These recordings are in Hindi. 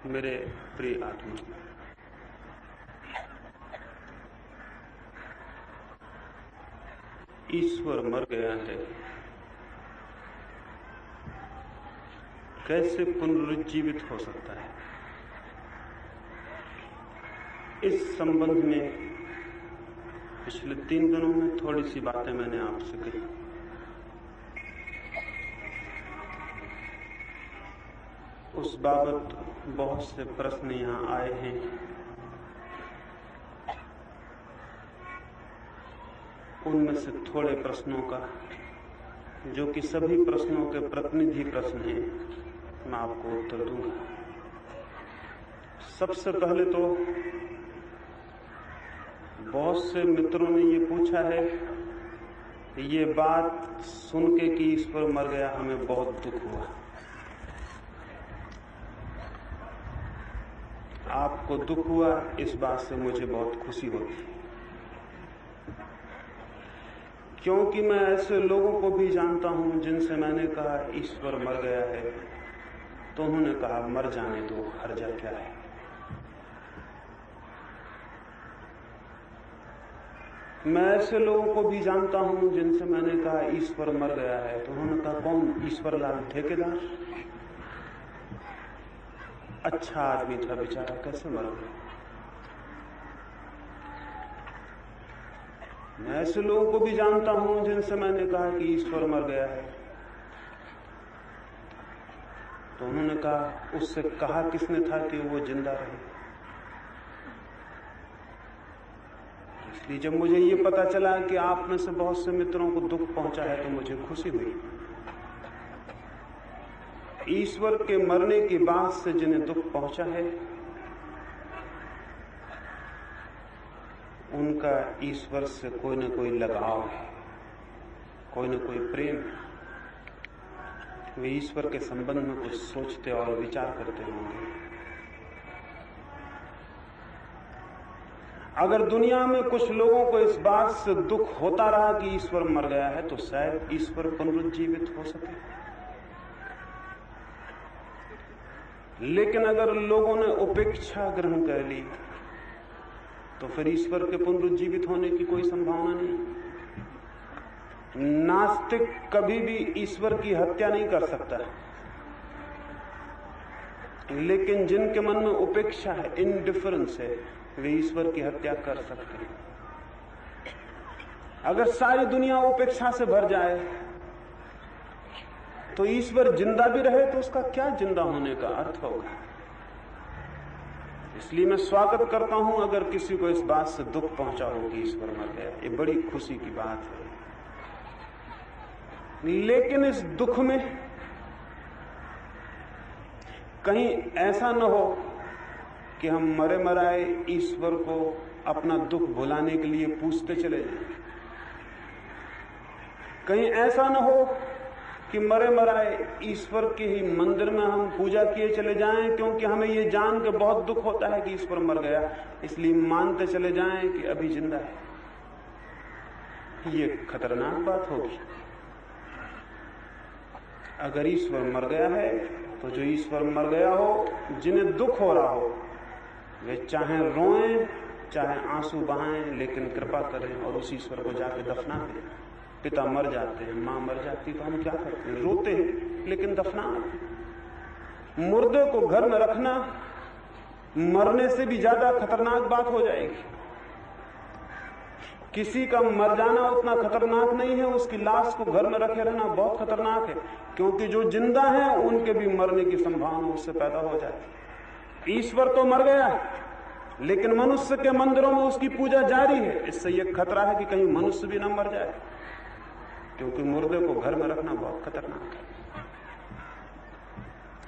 मेरे प्रिय आत्मा, ईश्वर मर गया है, कैसे पुनरुज्जीवित हो सकता है? इस संबंध में पिछले 3 दिनों में थोड़ी सी बातें मैंने आपसे कही। उस बाबत बहुत से प्रश्न यहाँ आए हैं। उनमें से थोड़े प्रश्नों का, जो कि सभी प्रश्नों के प्रतिनिधि प्रश्न हैं, मैं आपको उत्तर दूंगा। सबसे पहले तो बहुत से मित्रों ने ये पूछा है, ये बात सुन के कि ईश्वर मर गया हमें बहुत दुख हुआ। आपको दुख हुआ, इस बात से मुझे बहुत खुशी होती, क्योंकि मैं ऐसे लोगों को भी जानता हूं जिनसे मैंने कहा ईश्वर मर गया है, तो उन्होंने कहा मर जाने दो, हर्जा क्या है। मैं ऐसे लोगों को भी जानता हूं जिनसे मैंने कहा ईश्वर मर गया है, तो उन्होंने कहा कौन? ईश्वर लाल ठेकेदार, अच्छा आदमी था बेचारा, कैसे मर गया। मैं ऐसे लोगों को भी जानता हूं जिनसे मैंने कहा कि ईश्वर मर गया है, तो उन्होंने कहा उससे कहा किसने था कि वो जिंदा रहे। इसलिए जब मुझे ये पता चला कि आप में से बहुत से मित्रों को दुख पहुंचा है, तो मुझे खुशी हुई। ईश्वर के मरने की बात से जिन्हें दुख पहुंचा है, उनका ईश्वर से कोई न कोई लगाव है, कोई न कोई प्रेम है। वे ईश्वर के संबंध में कुछ सोचते और विचार करते होंगे। अगर दुनिया में कुछ लोगों को इस बात से दुख होता रहा कि ईश्वर मर गया है, तो शायद ईश्वर पुनरुज्जीवित हो सके। लेकिन अगर लोगों ने उपेक्षा ग्रहण कर ली, तो फिर ईश्वर के पुनरुज्जीवित होने की कोई संभावना नहीं। नास्तिक कभी भी ईश्वर की हत्या नहीं कर सकता, लेकिन जिनके मन में उपेक्षा है, इंडिफरेंस है, वे ईश्वर की हत्या कर सकते हैं। अगर सारी दुनिया उपेक्षा से भर जाए, तो ईश्वर जिंदा भी रहे तो उसका क्या जिंदा होने का अर्थ होगा। इसलिए मैं स्वागत करता हूं अगर किसी को इस बात से दुख पहुंचा हो कि ईश्वर मर गया, ये बड़ी खुशी की बात है। लेकिन इस दुख में कहीं ऐसा न हो कि हम मरे मराए ईश्वर को अपना दुख भुलाने के लिए पूछते चले जाएं। कहीं ऐसा न हो कि मरे मराए ईश्वर के ही मंदिर में हम पूजा किए चले जाएं, क्योंकि हमें ये जान के बहुत दुख होता है कि ईश्वर मर गया, इसलिए मानते चले जाएं कि अभी जिंदा है। ये खतरनाक बात होगी। अगर ईश्वर मर गया है, तो जो ईश्वर मर गया हो, जिन्हें दुख हो रहा हो, वे चाहे रोएं चाहे आंसू बहाएं, लेकिन कृपा करें और उस ईश्वर को जाके दफना दें। पिता मर जाते हैं, मां मर जाती, तो हम क्या करते हैं? रोते हैं, लेकिन दफना। मुर्दे को घर में रखना मरने से भी ज्यादा खतरनाक बात हो जाएगी। किसी का मर जाना उतना खतरनाक नहीं है, उसकी लाश को घर में रखे रहना बहुत खतरनाक है, क्योंकि जो जिंदा हैं उनके भी मरने की संभावना उससे पैदा हो जाए। ईश्वर तो मर गया है, लेकिन मनुष्य के मंदिरों में उसकी पूजा जारी है। इससे यह खतरा है कि कहीं मनुष्य भी न मर जाए, क्योंकि मुर्दे को घर में रखना बहुत खतरनाक है।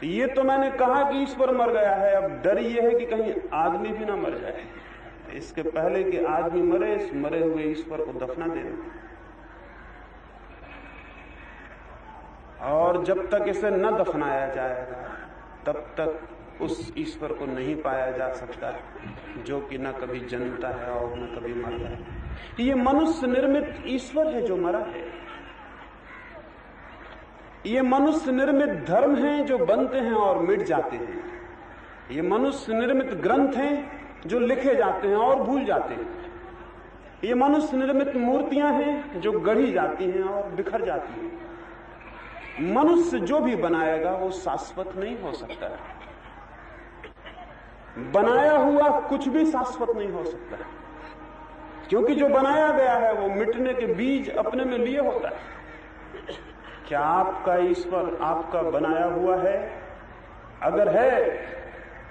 तो ये तो मैंने कहा कि ईश्वर मर गया है, अब डर ये है कि कहीं आदमी भी ना मर जाए। इसके पहले कि आदमी मरे, इस मरे हुए ईश्वर को दफना देना, और जब तक इसे न दफनाया जाएगा, तब तक उस ईश्वर को नहीं पाया जा सकता जो कि न कभी जन्मता है और न कभी मरता है। ये मनुष्य निर्मित ईश्वर है जो मरा है। ये मनुष्य निर्मित धर्म हैं जो बनते हैं और मिट जाते हैं। ये मनुष्य निर्मित ग्रंथ हैं जो लिखे जाते हैं और भूल जाते हैं। ये मनुष्य निर्मित मूर्तियां हैं जो गढ़ी जाती हैं और बिखर जाती हैं। मनुष्य जो भी बनाएगा वो शाश्वत नहीं हो सकता है। बनाया हुआ कुछ भी शाश्वत नहीं हो सकता है, क्योंकि जो बनाया गया है वो मिटने के बीज अपने में लिए होता है। क्या आपका ईश्वर आपका बनाया हुआ है? अगर है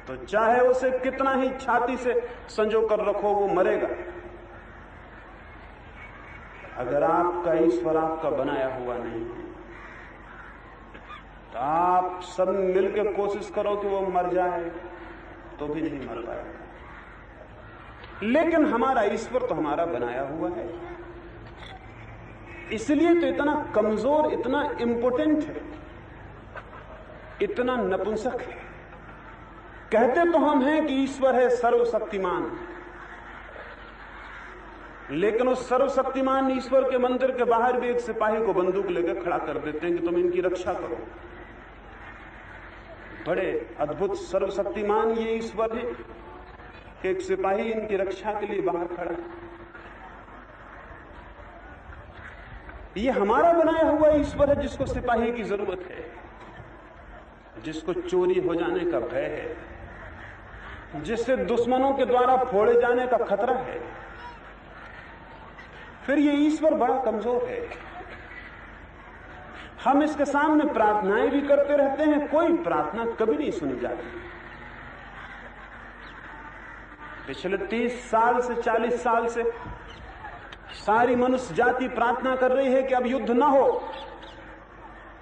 तो चाहे उसे कितना ही छाती से संजो कर रखो, वो मरेगा। अगर आपका ईश्वर आपका बनाया हुआ नहीं है तो आप सब मिलकर कोशिश करो कि वो मर जाए तो भी नहीं मर पाएगा। लेकिन हमारा ईश्वर तो हमारा बनाया हुआ है, इसलिए तो इतना कमजोर, इतना इंपोर्टेंट है, इतना नपुंसक है। कहते तो हम हैं कि ईश्वर है सर्वशक्तिमान, लेकिन उस सर्वशक्तिमान ईश्वर के मंदिर के बाहर भी एक सिपाही को बंदूक लेकर खड़ा कर देते हैं कि तुम इनकी रक्षा करो। बड़े अद्भुत सर्वशक्तिमान ये ईश्वर है कि एक सिपाही इनकी रक्षा के लिए बाहर खड़ा है। ये हमारा बनाया हुआ ईश्वर है जिसको सिपाही की जरूरत है, जिसको चोरी हो जाने का भय है, जिससे दुश्मनों के द्वारा फोड़े जाने का खतरा है। फिर ये ईश्वर बड़ा कमजोर है। हम इसके सामने प्रार्थनाएं भी करते रहते हैं, कोई प्रार्थना कभी नहीं सुनी जाती। पिछले 30 साल से 40 साल से सारी मनुष्य जाति प्रार्थना कर रही है कि अब युद्ध ना हो,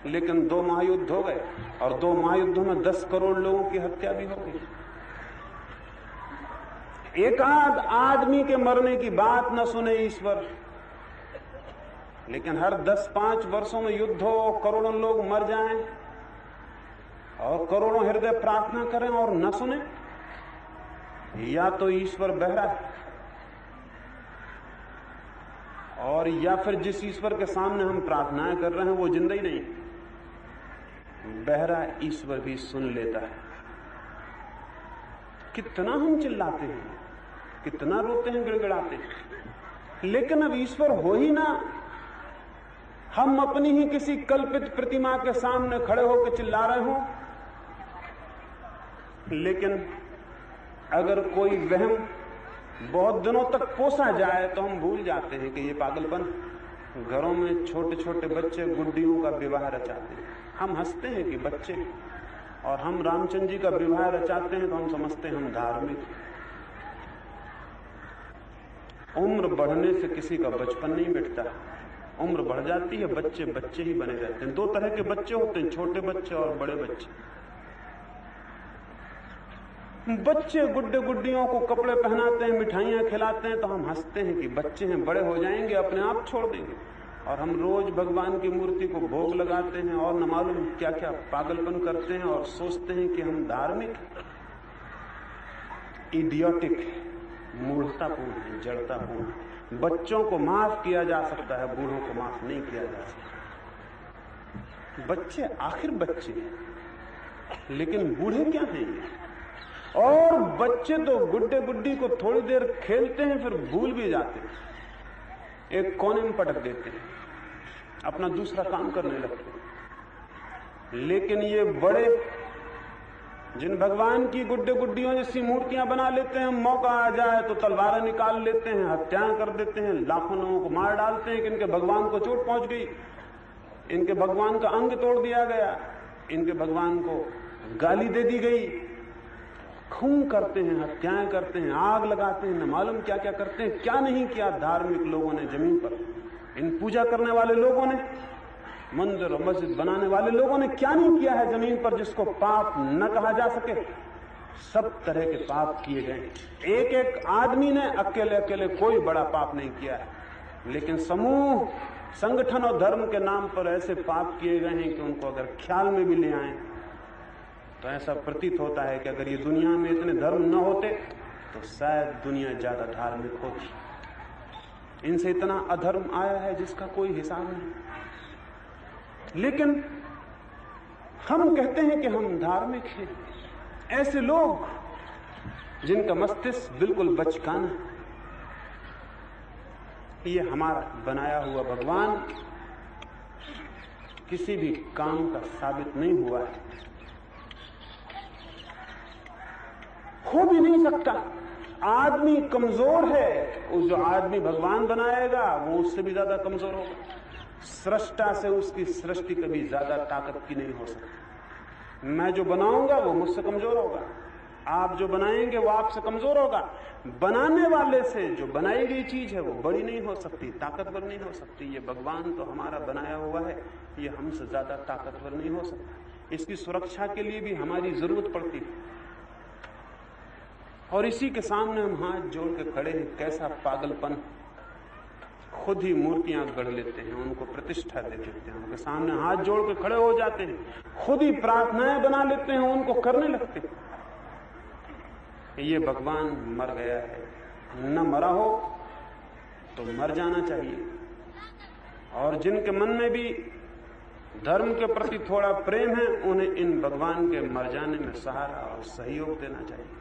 लेकिन 2 महायुद्ध हो गए और 2 महायुद्धों में 10 करोड़ लोगों की हत्या भी हो गई। एक आदमी के मरने की बात न सुने ईश्वर, लेकिन हर 10-5 वर्षों में युद्ध हो, करोड़ों लोग मर जाएं और करोड़ों हृदय प्रार्थना करें और न सुने। या तो ईश्वर बहरा है, और या फिर जिस ईश्वर के सामने हम प्रार्थनाएं कर रहे हैं वो जिंदा ही नहीं। बहरा ईश्वर भी सुन लेता है। कितना हम चिल्लाते हैं, कितना रोते हैं, गिड़गिड़ाते हैं, लेकिन अब ईश्वर हो ही ना। हम अपनी ही किसी कल्पित प्रतिमा के सामने खड़े होकर चिल्ला रहे हो। लेकिन अगर कोई वहम बहुत दिनों तक पोसा जाए तो हम भूल जाते हैं कि ये पागलपन। घरों में छोटे छोटे बच्चे गुड्डियों का विवाह रचाते हैं, हम हंसते हैं कि बच्चे, और हम रामचंद्र जी का विवाह रचाते हैं तो हम समझते हैं हम धार्मिक। उम्र बढ़ने से किसी का बचपन नहीं मिटता। उम्र बढ़ जाती है, बच्चे बच्चे ही बने रहते हैं। 2 तरह के बच्चे होते हैं, छोटे बच्चे और बड़े बच्चे। बच्चे गुड्डे गुड्डियों को कपड़े पहनाते हैं, मिठाइयां खिलाते हैं तो हम हंसते हैं कि बच्चे हैं, बड़े हो जाएंगे अपने आप छोड़ देंगे। और हम रोज भगवान की मूर्ति को भोग लगाते हैं और न मालूम क्या क्या पागलपन करते हैं और सोचते हैं कि हम धार्मिक। इडियोटिक, मूढ़तापूर्ण है, जड़तापूर्ण। बच्चों को माफ किया जा सकता है, बूढ़ों को माफ नहीं किया जा सकता। बच्चे आखिर बच्चे, लेकिन बूढ़े क्या हैं? और बच्चे तो गुड्डे गुड्डी को थोड़ी देर खेलते हैं फिर भूल भी जाते हैं, एक कोने में पटक देते हैं, अपना दूसरा काम करने लगते हैं। लेकिन ये बड़े, जिन भगवान की गुड्डे गुड्डियों जैसी मूर्तियां बना लेते हैं, मौका आ जाए तो तलवारें निकाल लेते हैं, हत्याएं कर देते हैं, लाखों लोगों को मार डालते हैं कि इनके भगवान को चोट पहुंच गई, इनके भगवान का अंग तोड़ दिया गया, इनके भगवान को गाली दे दी गई। खून करते हैं, हत्याएं करते हैं, आग लगाते हैं, न मालूम क्या क्या करते हैं। क्या नहीं किया धार्मिक लोगों ने जमीन पर। इन पूजा करने वाले लोगों ने, मंदिर और मस्जिद बनाने वाले लोगों ने क्या नहीं किया है जमीन पर जिसको पाप न कहा जा सके। सब तरह के पाप किए गए। एक एक आदमी ने अकेले अकेले कोई बड़ा पाप नहीं किया है, लेकिन समूह, संगठन और धर्म के नाम पर ऐसे पाप किए गए हैं कि उनको अगर ख्याल में भी ले आए तो ऐसा प्रतीत होता है कि अगर ये दुनिया में इतने धर्म न होते तो शायद दुनिया ज्यादा धार्मिक होती। इनसे इतना अधर्म आया है जिसका कोई हिसाब नहीं। लेकिन हम कहते हैं कि हम धार्मिक हैं। ऐसे लोग जिनका मस्तिष्क बिल्कुल बचकाना है, ये हमारा बनाया हुआ भगवान किसी भी काम का साबित नहीं हुआ है, हो भी नहीं सकता। आदमी कमजोर है, उस जो आदमी भगवान बनाएगा वो उससे भी ज्यादा कमजोर होगा। सृष्टा से उसकी सृष्टि कभी ज्यादा ताकत की नहीं हो सकती। मैं जो बनाऊंगा वो मुझसे कमजोर होगा, आप जो बनाएंगे वो आपसे कमजोर होगा। बनाने वाले से जो बनाई गई चीज है वो बड़ी नहीं हो सकती, ताकतवर नहीं हो सकती। ये भगवान तो हमारा बनाया हुआ है, ये हमसे ज्यादा ताकतवर नहीं हो सकता। इसकी सुरक्षा के लिए भी हमारी जरूरत पड़ती है, और इसी के सामने हम हाथ जोड़ के खड़े हैं। कैसा पागलपन! खुद ही मूर्तियां गढ़ लेते हैं, उनको प्रतिष्ठा दे देते हैं, उनके सामने हाथ जोड़ के खड़े हो जाते हैं, खुद ही प्रार्थनाएं बना लेते हैं, उनको करने लगते हैं। ये भगवान मर गया है। न मरा हो तो मर जाना चाहिए। और जिनके मन में भी धर्म के प्रति थोड़ा प्रेम है, उन्हें इन भगवान के मर जाने में सहारा और सहयोग देना चाहिए।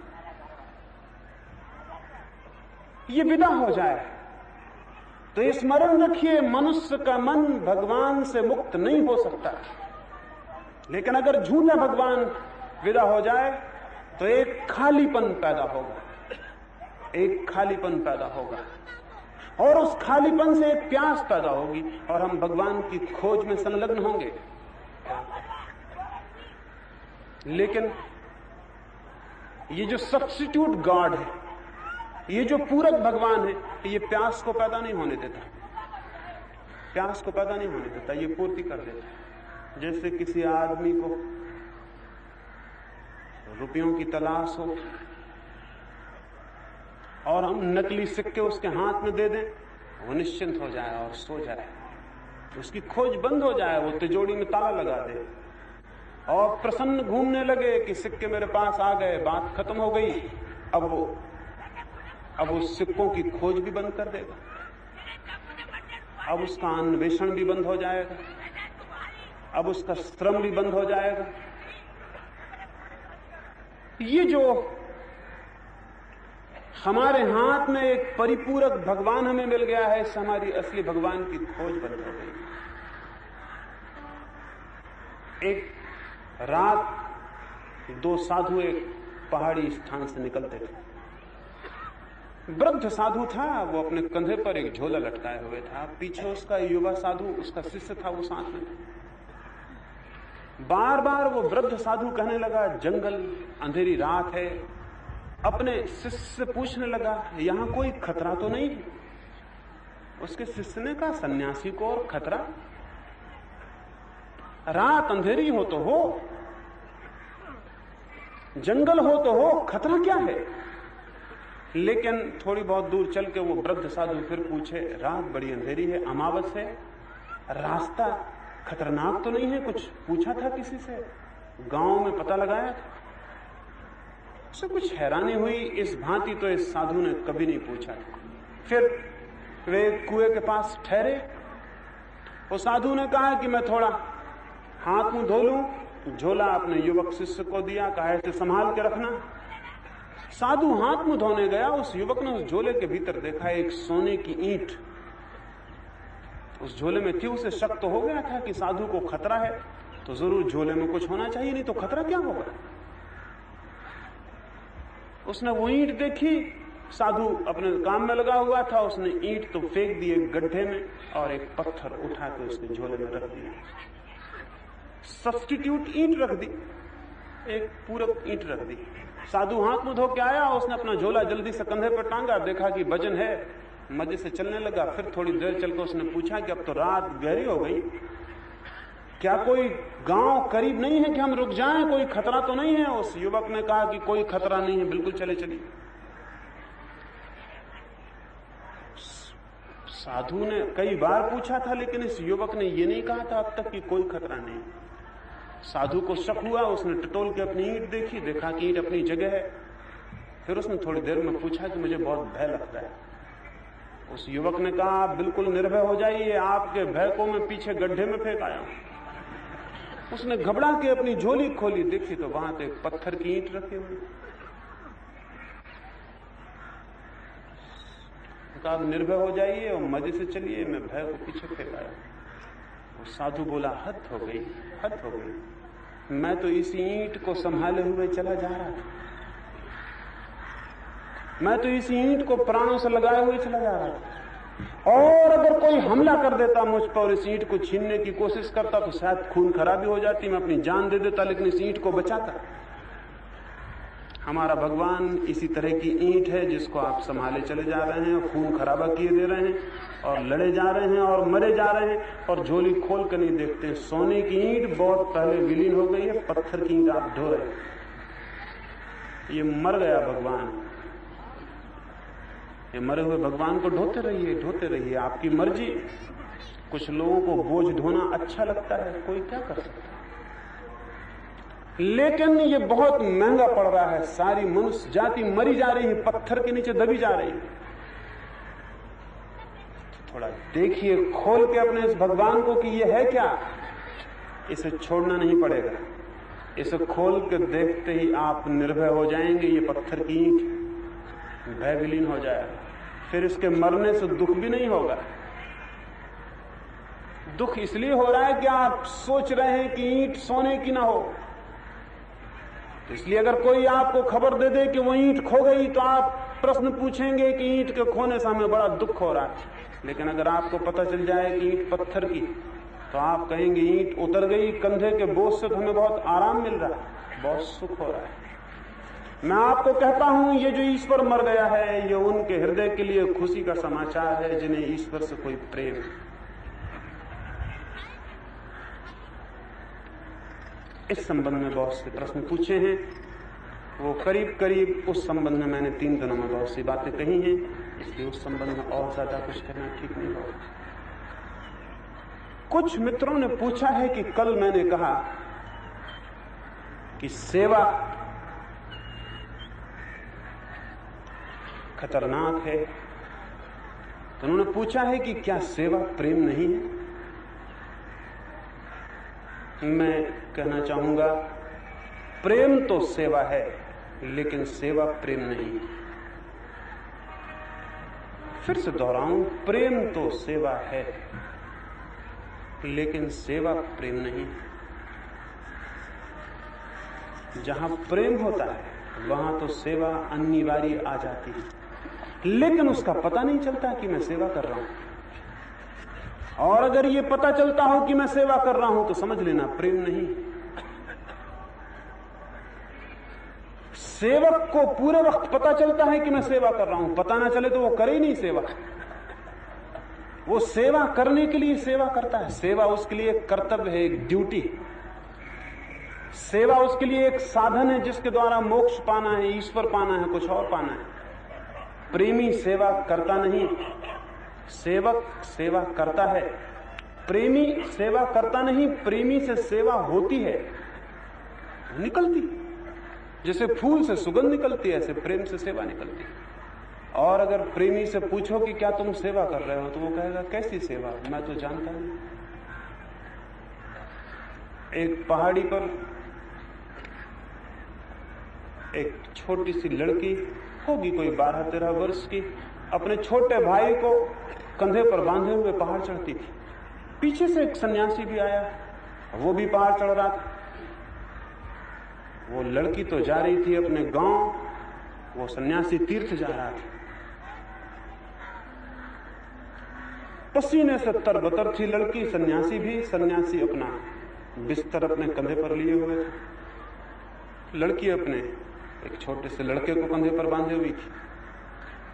ये विदा हो जाए तो ये स्मरण रखिए, मनुष्य का मन भगवान से मुक्त नहीं हो सकता। लेकिन अगर झूठा भगवान विदा हो जाए तो एक खालीपन पैदा होगा, एक खालीपन पैदा होगा, और उस खालीपन से एक प्यास पैदा होगी, और हम भगवान की खोज में संलग्न होंगे। लेकिन ये जो सब्स्टिट्यूट गॉड है, ये जो पूरक भगवान है, ये प्यास को पैदा नहीं होने देता, प्यास को पैदा नहीं होने देता, ये पूर्ति कर देता। जैसे किसी आदमी को रुपयों की तलाश हो और हम नकली सिक्के उसके हाथ में दे दें, वो निश्चिंत हो जाए और सो जाए, उसकी खोज बंद हो जाए, वो तिजोरी में ताला लगा दे और प्रसन्न घूमने लगे कि सिक्के मेरे पास आ गए, बात खत्म हो गई। अब उस सिक्कों की खोज भी बंद कर देगा, अब उसका अन्वेषण भी बंद हो जाएगा, अब उसका श्रम भी बंद हो जाएगा। ये जो हमारे हाथ में एक परिपूरक भगवान हमें मिल गया है, इससे हमारी असली भगवान की खोज बंद हो गई। एक रात दो साधु एक पहाड़ी स्थान से निकलते थे। वृद्ध साधु था, वो अपने कंधे पर एक झोला लटकाए हुए था, पीछे उसका युवा साधु, उसका शिष्य था, वो साथ में था। बार बार वो वृद्ध साधु कहने लगा, जंगल, अंधेरी रात है। अपने शिष्य से पूछने लगा, यहां कोई खतरा तो नहीं है? उसके शिष्य ने कहा, सन्यासी को और खतरा? रात अंधेरी हो तो हो, जंगल हो तो हो, खतरा क्या है? लेकिन थोड़ी बहुत दूर चल के वो वृद्ध साधु फिर पूछे, रात बड़ी अंधेरी है, अमावस है, रास्ता खतरनाक तो नहीं है? कुछ पूछा था किसी से? गांव में पता लगाया था? उसे कुछ हैरानी हुई, इस भांति तो इस साधु ने कभी नहीं पूछा। फिर वे कुएं के पास ठहरे। वो साधु ने कहा कि मैं थोड़ा हाथ मुंह धो लूं। झोला अपने युवक शिष्य को दिया, कहा इसे संभाल के रखना। साधु हाथ मुंह धोने गया, उस युवक ने उस झोले के भीतर देखा एक सोने की ईंट उस झोले में थी। उसे शक तो हो गया था कि साधु को खतरा है, तो जरूर झोले में कुछ होना चाहिए, नहीं तो खतरा क्या होगा। उसने वो ईंट देखी, साधु अपने काम में लगा हुआ था, उसने ईंट तो फेंक दी एक गड्ढे में और एक पत्थर उठा के उसके झोले में रख दिया। सब्स्टिट्यूट ईंट रख दी, एक पूरक ईंट रख दी। साधु हाथ मुंह धो के आया, उसने अपना झोला जल्दी से कंधे पर टांगा, देखा कि वजन है, मजे से चलने लगा। फिर थोड़ी देर चलकर उसने पूछा कि अब तो रात गहरी हो गई, क्या कोई गांव करीब नहीं है कि हम रुक जाएं? कोई खतरा तो नहीं है? उस युवक ने कहा कि कोई खतरा नहीं है, बिल्कुल चले चलिए। साधु ने कई बार पूछा था, लेकिन इस युवक ने ये नहीं कहा था अब तक कि कोई खतरा नहीं। साधु को शक हुआ, उसने टटोल के अपनी ईंट देखी, देखा कि ईंट अपनी जगह है। फिर उसने थोड़ी देर में पूछा कि मुझे बहुत भय लगता है। उस युवक ने कहा, आप बिल्कुल निर्भय हो जाइए, आपके भय को मैं पीछे गड्ढे में फेंक आया हूं। उसने घबरा के अपनी झोली खोली, देखी तो वहां तो एक पत्थर की ईंट रखी हुई। कहा निर्भय हो जाइए और मजे से चलिए, मैं भय को पीछे फेंक आया। वो साधु बोला हद हो गई, हद हो गई, मैं तो इसी ईंट को संभाले हुए चला जा रहा था, मैं तो इसी ईंट को प्राणों से लगाए हुए चला जा रहा था, और अगर कोई हमला कर देता मुझ पर और इस ईंट को छीनने की कोशिश करता तो शायद खून खराबी हो जाती, मैं अपनी जान दे देता, लेकिन इस ईंट को बचाता। हमारा भगवान इसी तरह की ईंट है जिसको आप संभाले चले जा रहे हैं, खून खराबा किए दे रहे हैं और लड़े जा रहे हैं और मरे जा रहे हैं, और झोली खोल कर नहीं देखते हैं। सोने की ईंट बहुत पहले विलीन हो गई है, पत्थर की ईंट आप ढो रहे हैं। ये मर गया भगवान, ये मरे हुए भगवान को ढोते रहिए, ढोते रहिए, आपकी मर्जी। कुछ लोगों को बोझ ढोना अच्छा लगता है, कोई क्या कर सकता है, लेकिन ये बहुत महंगा पड़ रहा है। सारी मनुष्य जाति मरी जा रही है, पत्थर के नीचे दबी जा रही है। थोड़ा देखिए खोल के अपने इस भगवान को कि ये है क्या, इसे छोड़ना नहीं पड़ेगा। इसे खोल के देखते ही आप निर्भय हो जाएंगे। ये पत्थर की ईंट भय विलीन हो जाएगा, फिर इसके मरने से दुख भी नहीं होगा। दुख इसलिए हो रहा है कि आप सोच रहे हैं कि ईंट सोने की ना हो। इसलिए अगर कोई आपको खबर दे दे कि वो ईंट खो गई तो आप प्रश्न पूछेंगे कि ईंट के खोने से हमें बड़ा दुख हो रहा है। लेकिन अगर आपको पता चल जाए कि ईंट पत्थर की, तो आप कहेंगे ईंट उतर गई, कंधे के बोझ से तो हमें बहुत आराम मिल रहा है, बहुत सुख हो रहा है। मैं आपको कहता हूं ये जो ईश्वर मर गया है, ये उनके हृदय के लिए खुशी का समाचार है जिन्हें ईश्वर से कोई प्रेम है। इस संबंध में बहुत से प्रश्न पूछे हैं, वो करीब करीब उस संबंध में मैंने 3 दिनों में बहुत सी बातें कही हैं, इसलिए उस संबंध में और ज्यादा कुछ करना ठीक नहीं होगा। कुछ मित्रों ने पूछा है कि कल मैंने कहा कि सेवा खतरनाक है, तो उन्होंने पूछा है कि क्या सेवा प्रेम नहीं है। मैं कहना चाहूंगा प्रेम तो सेवा है, लेकिन सेवा प्रेम नहीं। फिर से दोहराऊं, प्रेम तो सेवा है, लेकिन सेवा प्रेम नहीं। जहां प्रेम होता है वहां तो सेवा अनिवार्य आ जाती है, लेकिन उसका पता नहीं चलता कि मैं सेवा कर रहा हूं। और अगर ये पता चलता हो कि मैं सेवा कर रहा हूं तो समझ लेना प्रेम नहीं। सेवक को पूरे वक्त पता चलता है कि मैं सेवा कर रहा हूं, पता ना चले तो वो करे ही नहीं सेवा। वो सेवा करने के लिए सेवा करता है। सेवा उसके लिए एक कर्तव्य है, एक ड्यूटी। सेवा उसके लिए एक साधन है जिसके द्वारा मोक्ष पाना है, ईश्वर पाना है, कुछ और पाना है। प्रेमी सेवा करता नहीं, सेवक सेवा करता है। प्रेमी सेवा करता नहीं, प्रेमी से सेवा होती है, निकलती। जैसे फूल से सुगंध निकलती है, ऐसे प्रेम से सेवा निकलती है। और अगर प्रेमी से पूछो कि क्या तुम सेवा कर रहे हो, तो वो कहेगा कैसी सेवा, मैं तो जानता नहीं। एक पहाड़ी पर एक छोटी सी लड़की होगी, कोई 12-13 वर्ष की, अपने छोटे भाई को कंधे पर बांधे हुए पहाड़ चढ़ती थी। पीछे से एक सन्यासी भी आया, वो भी पहाड़ चढ़ रहा था। वो लड़की तो जा रही थी अपने गांव, वो सन्यासी तीर्थ जा रहा था। पसीने से तरबतर थी लड़की, सन्यासी भी। सन्यासी अपना बिस्तर अपने कंधे पर लिए हुए थे, लड़की अपने एक छोटे से लड़के को कंधे पर बांधे हुई थी।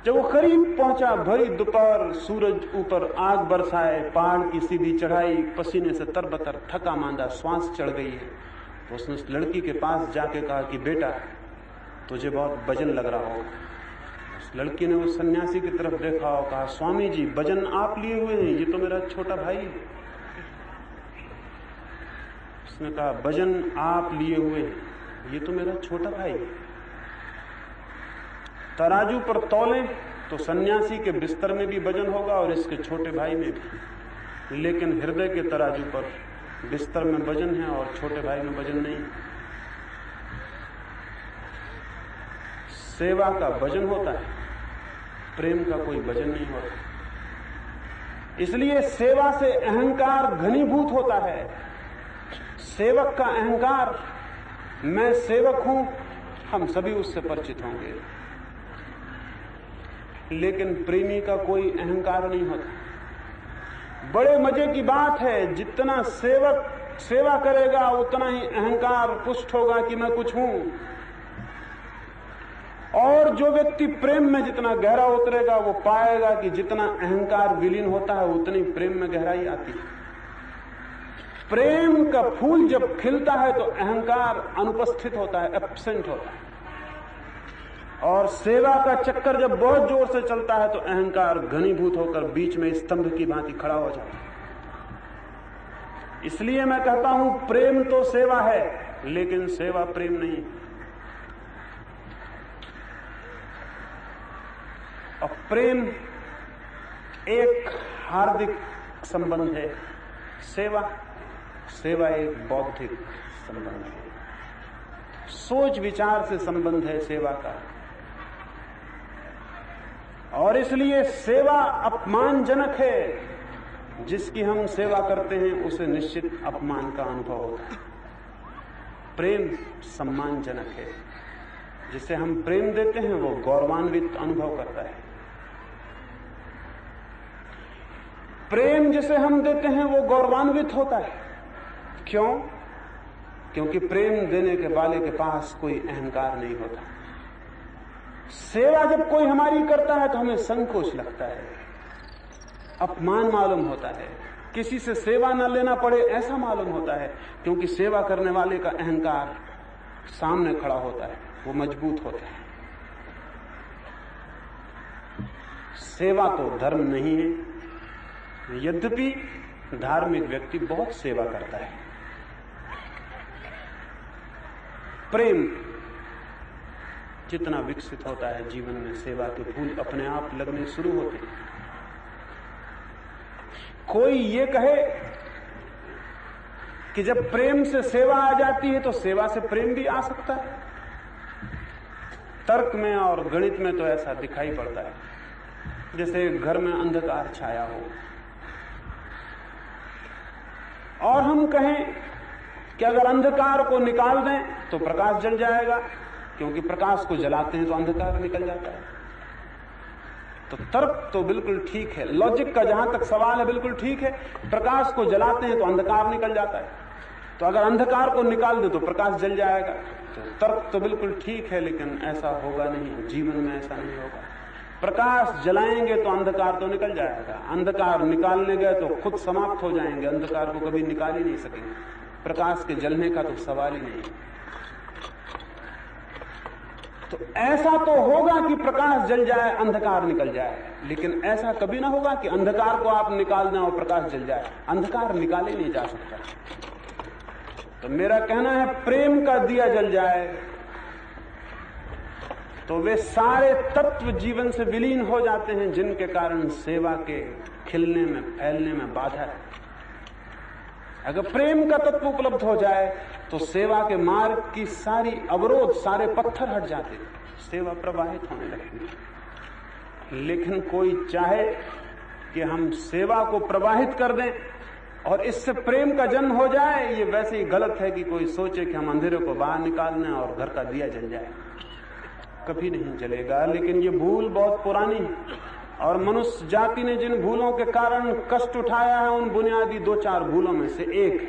जब वो करीब पहुंचा, भरी दोपहर, सूरज ऊपर आग बरसाए, पहाड़ की सीधी चढ़ाई, पसीने से तरबतर, थका मांदा, श्वास चढ़ गई है, तो उसने उस लड़की के पास जाके कहा कि बेटा तुझे बहुत वजन लग रहा हो। उस लड़की ने उस सन्यासी की तरफ देखा और कहा, स्वामी जी वजन आप लिए हुए हैं, ये तो मेरा छोटा भाई है। उसने कहा वजन आप लिए हुए हैं, ये तो मेरा छोटा भाई है। तराजू पर तौलें तो सन्यासी के बिस्तर में भी वजन होगा और इसके छोटे भाई में भी, लेकिन हृदय के तराजू पर बिस्तर में वजन है और छोटे भाई में वजन नहीं। सेवा का वजन होता है, प्रेम का कोई वजन नहीं होता। इसलिए सेवा से अहंकार घनीभूत होता है। सेवक का अहंकार, मैं सेवक हूं, हम सभी उससे परिचित होंगे, लेकिन प्रेमी का कोई अहंकार नहीं होता। बड़े मजे की बात है, जितना सेवक सेवा करेगा उतना ही अहंकार पुष्ट होगा कि मैं कुछ हूं। और जो व्यक्ति प्रेम में जितना गहरा उतरेगा वो पाएगा कि जितना अहंकार विलीन होता है उतनी प्रेम में गहराई आती है। प्रेम का फूल जब खिलता है तो अहंकार अनुपस्थित होता है, एब्सेंट होता है। और सेवा का चक्कर जब बहुत जोर से चलता है तो अहंकार घनीभूत होकर बीच में स्तंभ की भांति खड़ा हो जाता है। इसलिए मैं कहता हूं, प्रेम तो सेवा है, लेकिन सेवा प्रेम नहीं। और प्रेम एक हार्दिक संबंध है, सेवा एक बौद्धिक संबंध है, सोच विचार से संबंध है सेवा का। और इसलिए सेवा अपमानजनक है। जिसकी हम सेवा करते हैं उसे निश्चित अपमान का अनुभव होता है। प्रेम सम्मानजनक है। जिसे हम प्रेम देते हैं वो गौरवान्वित अनुभव करता है। प्रेम जिसे हम देते हैं वो गौरवान्वित होता है। क्यों? क्योंकि प्रेम देने के वाले के पास कोई अहंकार नहीं होता। सेवा जब कोई हमारी करता है तो हमें संकोच लगता है, अपमान मालूम होता है, किसी से सेवा न लेना पड़े ऐसा मालूम होता है, क्योंकि सेवा करने वाले का अहंकार सामने खड़ा होता है, वो मजबूत होता है। सेवा तो धर्म नहीं है, यद्यपि धार्मिक व्यक्ति बहुत सेवा करता है। प्रेम जितना विकसित होता है जीवन में, सेवा के फूल अपने आप लगने शुरू होते हैं। कोई ये कहे कि जब प्रेम से सेवा आ जाती है तो सेवा से प्रेम भी आ सकता है। तर्क में और गणित में तो ऐसा दिखाई पड़ता है, जैसे घर में अंधकार छाया हो और हम कहें कि अगर अंधकार को निकाल दें तो प्रकाश जल जाएगा, क्योंकि प्रकाश को जलाते हैं तो अंधकार निकल जाता है। तो तर्क तो बिल्कुल ठीक है, लॉजिक का जहां तक सवाल है बिल्कुल ठीक है। प्रकाश को जलाते हैं तो अंधकार निकल जाता है, तो अगर अंधकार को निकाल दे तो प्रकाश जल जाएगा। तो तर्क तो बिल्कुल ठीक है, लेकिन ऐसा होगा नहीं, जीवन में ऐसा नहीं होगा। प्रकाश जलाएंगे तो अंधकार तो निकल जाएगा, अंधकार निकालने गए तो खुद समाप्त हो जाएंगे, अंधकार को कभी निकाल ही नहीं सकेंगे। प्रकाश के जलने का तो सवाल ही नहीं। तो ऐसा तो होगा कि प्रकाश जल जाए, अंधकार निकल जाए, लेकिन ऐसा कभी ना होगा कि अंधकार को आप निकाल दें और प्रकाश जल जाए। अंधकार निकाले नहीं जा सकता। तो मेरा कहना है, प्रेम का दिया जल जाए तो वे सारे तत्व जीवन से विलीन हो जाते हैं जिनके कारण सेवा के खिलने में, फैलने में बाधा है। अगर प्रेम का तत्व उपलब्ध हो जाए तो सेवा के मार्ग की सारी अवरोध, सारे पत्थर हट जाते, सेवा प्रवाहित होने लगती। लेकिन कोई चाहे कि हम सेवा को प्रवाहित कर दें और इससे प्रेम का जन्म हो जाए, ये वैसे ही गलत है कि कोई सोचे कि हम अंधेरे को बाहर निकाल लें और घर का दिया जल जाए। कभी नहीं जलेगा। लेकिन ये भूल बहुत पुरानी है, और मनुष्य जाति ने जिन भूलों के कारण कष्ट उठाया है उन बुनियादी 2-4 भूलों में से एक है।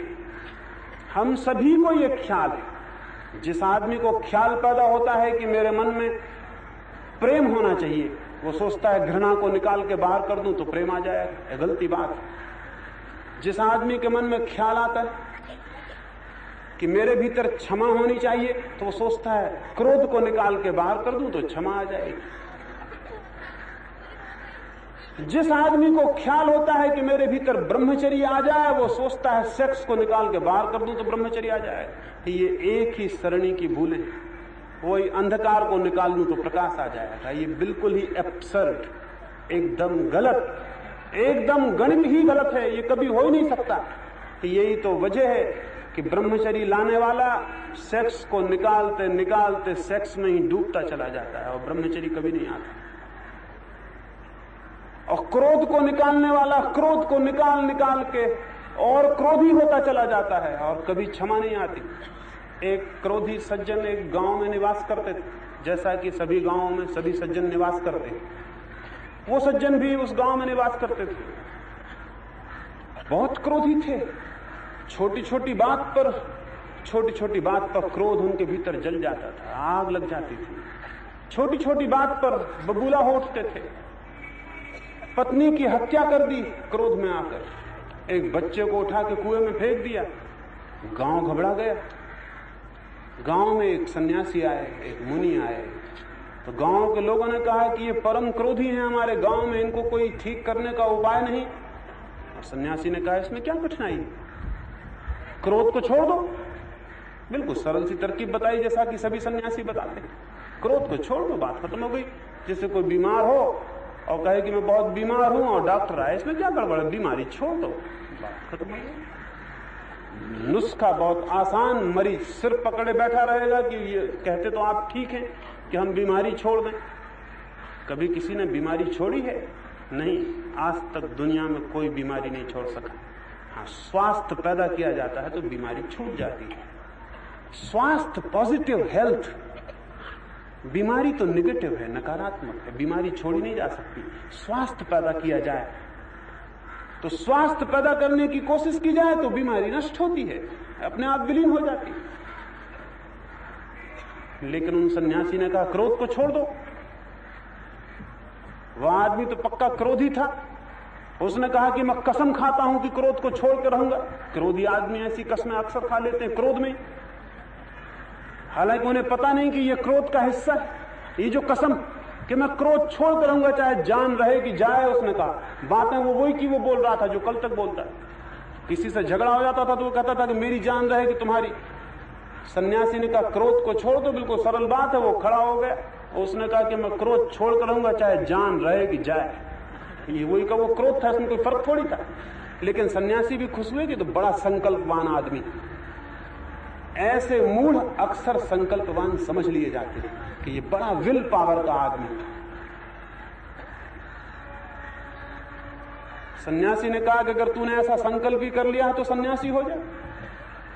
हम सभी को ये ख्याल है, जिस आदमी को ख्याल पैदा होता है कि मेरे मन में प्रेम होना चाहिए, वो सोचता है घृणा को निकाल के बाहर कर दूं तो प्रेम आ जाएगा। ये गलती बात है। जिस आदमी के मन में ख्याल आता है कि मेरे भीतर क्षमा होनी चाहिए, तो वो सोचता है क्रोध को निकाल के बाहर कर दूं तो क्षमा आ जाएगी। जिस आदमी को ख्याल होता है कि मेरे भीतर ब्रह्मचर्य आ जाए, वो सोचता है सेक्स को निकाल के बाहर कर दूं तो ब्रह्मचर्य आ जाए। ये एक ही सरणी की भूलें। वही अंधकार को निकाल दूं तो प्रकाश आ जाएगा। ये बिल्कुल ही एब्सर्ड, एकदम गलत, एकदम गणित ही गलत है। ये कभी हो ही नहीं सकता। यही तो वजह है कि ब्रह्मचर्य लाने वाला सेक्स को निकालते निकालते सेक्स में ही डूबता चला जाता है और ब्रह्मचर्य कभी नहीं आता। और क्रोध को निकालने वाला क्रोध को निकाल निकाल के और क्रोधी होता चला जाता है और कभी क्षमा नहीं आती। एक क्रोधी सज्जन एक गांव में निवास करते थे, जैसा कि सभी गांवों में सभी सज्जन निवास करते हैं। वो सज्जन भी उस गांव में निवास करते थे। बहुत क्रोधी थे। छोटी छोटी बात पर क्रोध उनके भीतर जल जाता था, आग लग जाती थी। छोटी छोटी बात पर बबूला हो उठते थे। पत्नी की हत्या कर दी क्रोध में आकर। एक बच्चे को उठा के कुएं में फेंक दिया। गांव घबरा गया। गांव में एक सन्यासी आए, एक मुनि आए। तो गांव के लोगों ने कहा कि ये परम क्रोधी हैं हमारे गांव में, इनको कोई ठीक करने का उपाय नहीं। और सन्यासी ने कहा इसमें क्या कठिनाई, क्रोध को छोड़ दो। बिल्कुल सरल सी तरकीब बताई, जैसा कि सभी सन्यासी बताते हैं। क्रोध को छोड़ दो, बात खत्म हो गई। जैसे कोई बीमार हो और कहे कि मैं बहुत बीमार हूं और डॉक्टर आए, इसमें क्या गड़बड़ है, बीमारी छोड़ दो, बात खत्म हो गई। नुस्खा बहुत आसान। मरीज सिर पकड़े बैठा रहेगा कि ये कहते तो आप ठीक हैं कि हम बीमारी छोड़ दें। कभी किसी ने बीमारी छोड़ी है? नहीं, आज तक दुनिया में कोई बीमारी नहीं छोड़ सका। हाँ, स्वास्थ्य पैदा किया जाता है तो बीमारी छूट जाती है। स्वास्थ्य, पॉजिटिव हेल्थ। बीमारी तो निगेटिव है, नकारात्मक है, बीमारी छोड़ी नहीं जा सकती। स्वास्थ्य पैदा किया जाए तो स्वास्थ्य पैदा करने की कोशिश की जाए तो बीमारी नष्ट होती है, अपने आप विलीन हो जाती है। लेकिन उन सन्यासी ने कहा क्रोध को छोड़ दो। वह आदमी तो पक्का क्रोधी था। उसने कहा कि मैं कसम खाता हूं कि क्रोध को छोड़ कर रहूंगा। क्रोधी आदमी ऐसी कसमें अक्सर खा लेते हैं क्रोध में, हालांकि उन्हें पता नहीं कि यह क्रोध का हिस्सा है। ये जो कसम कि मैं क्रोध छोड़ कर रहूंगा चाहे जान रहे कि जाए, उसने कहा बातें वो वही की वो बोल रहा था जो कल तक बोलता है। किसी से झगड़ा हो जाता था तो वो कहता था कि मेरी जान रहे कि तुम्हारी। सन्यासी ने कहा क्रोध को छोड़ दो, बिल्कुल सरल बात है। वो खड़ा हो गया, उसने कहा कि मैं क्रोध छोड़ कर रहूंगा चाहे जान रहे कि जाए। ये वही का वो क्रोध था, इसमें कोई फर्क थोड़ी था। लेकिन सन्यासी भी खुश हुए कि तो बड़ा संकल्पवान आदमी। ऐसे मूढ़ अक्सर संकल्पवान समझ लिए जाते हैं कि ये बड़ा विल पावर का आदमी। सन्यासी ने कहा कि अगर तूने ऐसा संकल्प ही कर लिया है तो सन्यासी हो जाए।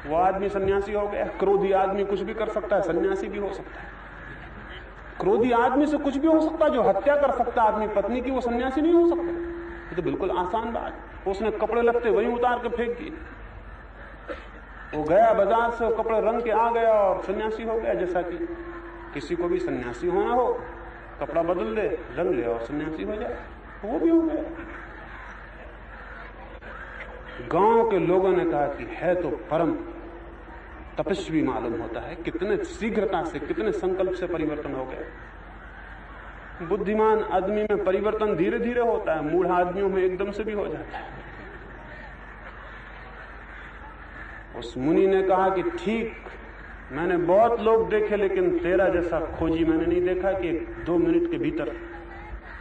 वो आदमी सन्यासी हो गया। क्रोधी आदमी कुछ भी कर सकता है, सन्यासी भी हो सकता है। क्रोधी आदमी से कुछ भी हो सकता है, जो हत्या कर सकता है अपनी पत्नी की, वो सन्यासी नहीं हो सकता। ये तो बिल्कुल आसान बात। उसने कपड़े लगते वहीं उतार के फेंक दिए। वो गया बाजार से, वो कपड़े रंग के आ गया और सन्यासी हो गया। जैसा कि किसी को भी सन्यासी होना हो, कपड़ा बदल दे, रंग ले और सन्यासी हो जाए, वो भी हो गया। गांव के लोगों ने कहा कि है तो परम तपस्वी मालूम होता है, कितने शीघ्रता से, कितने संकल्प से परिवर्तन हो गया। बुद्धिमान आदमी में परिवर्तन धीरे धीरे होता है, मूढ़ आदमियों में एकदम से भी हो जाता है। उस मुनि ने कहा कि ठीक, मैंने बहुत लोग देखे लेकिन तेरा जैसा खोजी मैंने नहीं देखा कि 2 मिनट के भीतर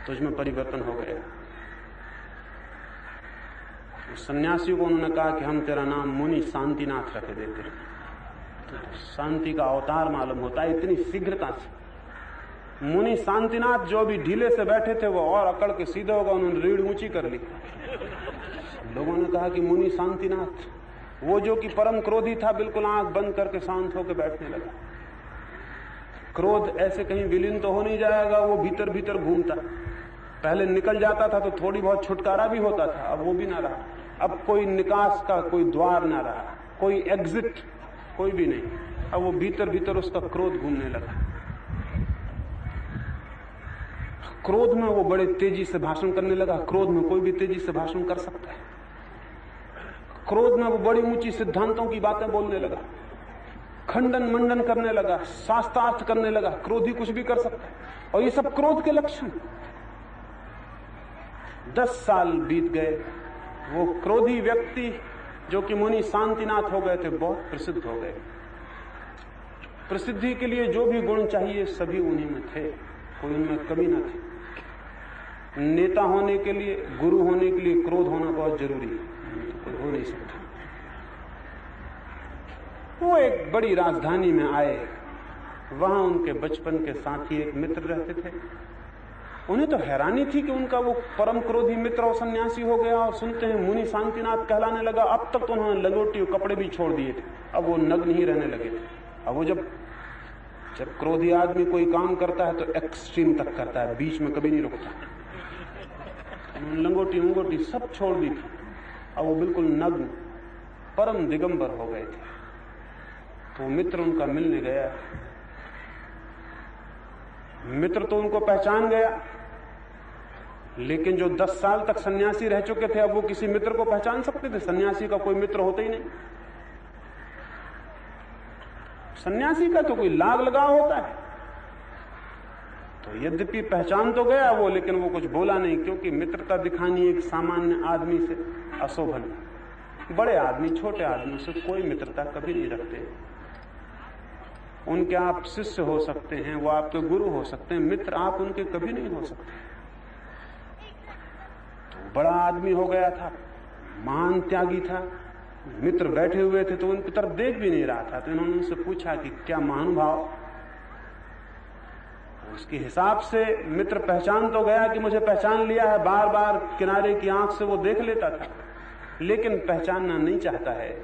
तुझमें परिवर्तन हो गया। उस सन्यासी को उन्होंने कहा कि हम तेरा नाम मुनि शांतिनाथ रख देते हैं। तो शांति का अवतार मालूम होता है इतनी शीघ्रता से। मुनि शांतिनाथ जो भी ढीले से बैठे थे वो और अकड़ के सीधे होगा, उन्होंने रीढ़ ऊंची कर ली। लोगों ने कहा कि मुनि शांतिनाथ, वो जो कि परम क्रोधी था, बिल्कुल आंख बंद करके शांत होकर बैठने लगा। क्रोध ऐसे कहीं विलीन तो हो नहीं जाएगा, वो भीतर भीतर घूमता। पहले निकल जाता था तो थोड़ी बहुत छुटकारा भी होता था, अब वो भी ना रहा। अब कोई निकास का कोई द्वार ना रहा, कोई एग्जिट कोई भी नहीं। अब वो भीतर भीतर उसका क्रोध घूमने लगा। क्रोध में वो बड़े तेजी से भाषण करने लगा। क्रोध में कोई भी तेजी से भाषण कर सकता है। क्रोध में वो बड़ी ऊंची सिद्धांतों की बातें बोलने लगा, खंडन मंडन करने लगा, शास्त्रार्थ करने लगा। क्रोधी कुछ भी कर सकता है, और ये सब क्रोध के लक्षण। 10 साल बीत गए। वो क्रोधी व्यक्ति जो कि मुनि शांतिनाथ हो गए थे, बहुत प्रसिद्ध हो गए। प्रसिद्धि के लिए जो भी गुण चाहिए सभी उन्हीं में थे, कोई उनमें कमी न थी। नेता होने के लिए, गुरु होने के लिए क्रोध होना बहुत जरूरी है, कोई हो नहीं सकता। वो एक बड़ी राजधानी में आए। वहां उनके बचपन के साथी एक मित्र रहते थे। उन्हें तो हैरानी थी कि उनका वो परम क्रोधी मित्र और सन्यासी हो गया, और सुनते हैं मुनि शांतिनाथ कहलाने लगा। अब तक तो उन्होंने लंगोटी और कपड़े भी छोड़ दिए थे, अब वो नग्न ही रहने लगे थे। अब वो जब क्रोधी आदमी कोई काम करता है तो एक्सट्रीम तक करता है, बीच में कभी नहीं रुकता। उन्होंने लंगोटी सब छोड़ दी थी। अब वो बिल्कुल नग्न परम दिगंबर हो गए थे। तो मित्र उनका मिलने गया। मित्र तो उनको पहचान गया, लेकिन जो 10 साल तक सन्यासी रह चुके थे, अब वो किसी मित्र को पहचान सकते थे? सन्यासी का कोई मित्र होता ही नहीं। सन्यासी का तो कोई लाग लगाव होता है। तो यद्यपि पहचान तो गया वो, लेकिन वो कुछ बोला नहीं, क्योंकि मित्रता दिखानी एक सामान्य आदमी से अशोभन। बड़े आदमी छोटे आदमी से कोई मित्रता कभी नहीं रखते। उनके आप शिष्य हो सकते हैं, वो आपके गुरु हो सकते हैं, मित्र आप उनके कभी नहीं हो सकते। तो बड़ा आदमी हो गया था, महान त्यागी था। मित्र बैठे हुए थे तो उनकी तरफ देख भी नहीं रहा था। तो इन्होंने उनसे पूछा कि क्या महानुभाव। उसके हिसाब से मित्र पहचान तो गया कि मुझे पहचान लिया है, बार बार किनारे की आंख से वो देख लेता था, लेकिन पहचानना नहीं चाहता है।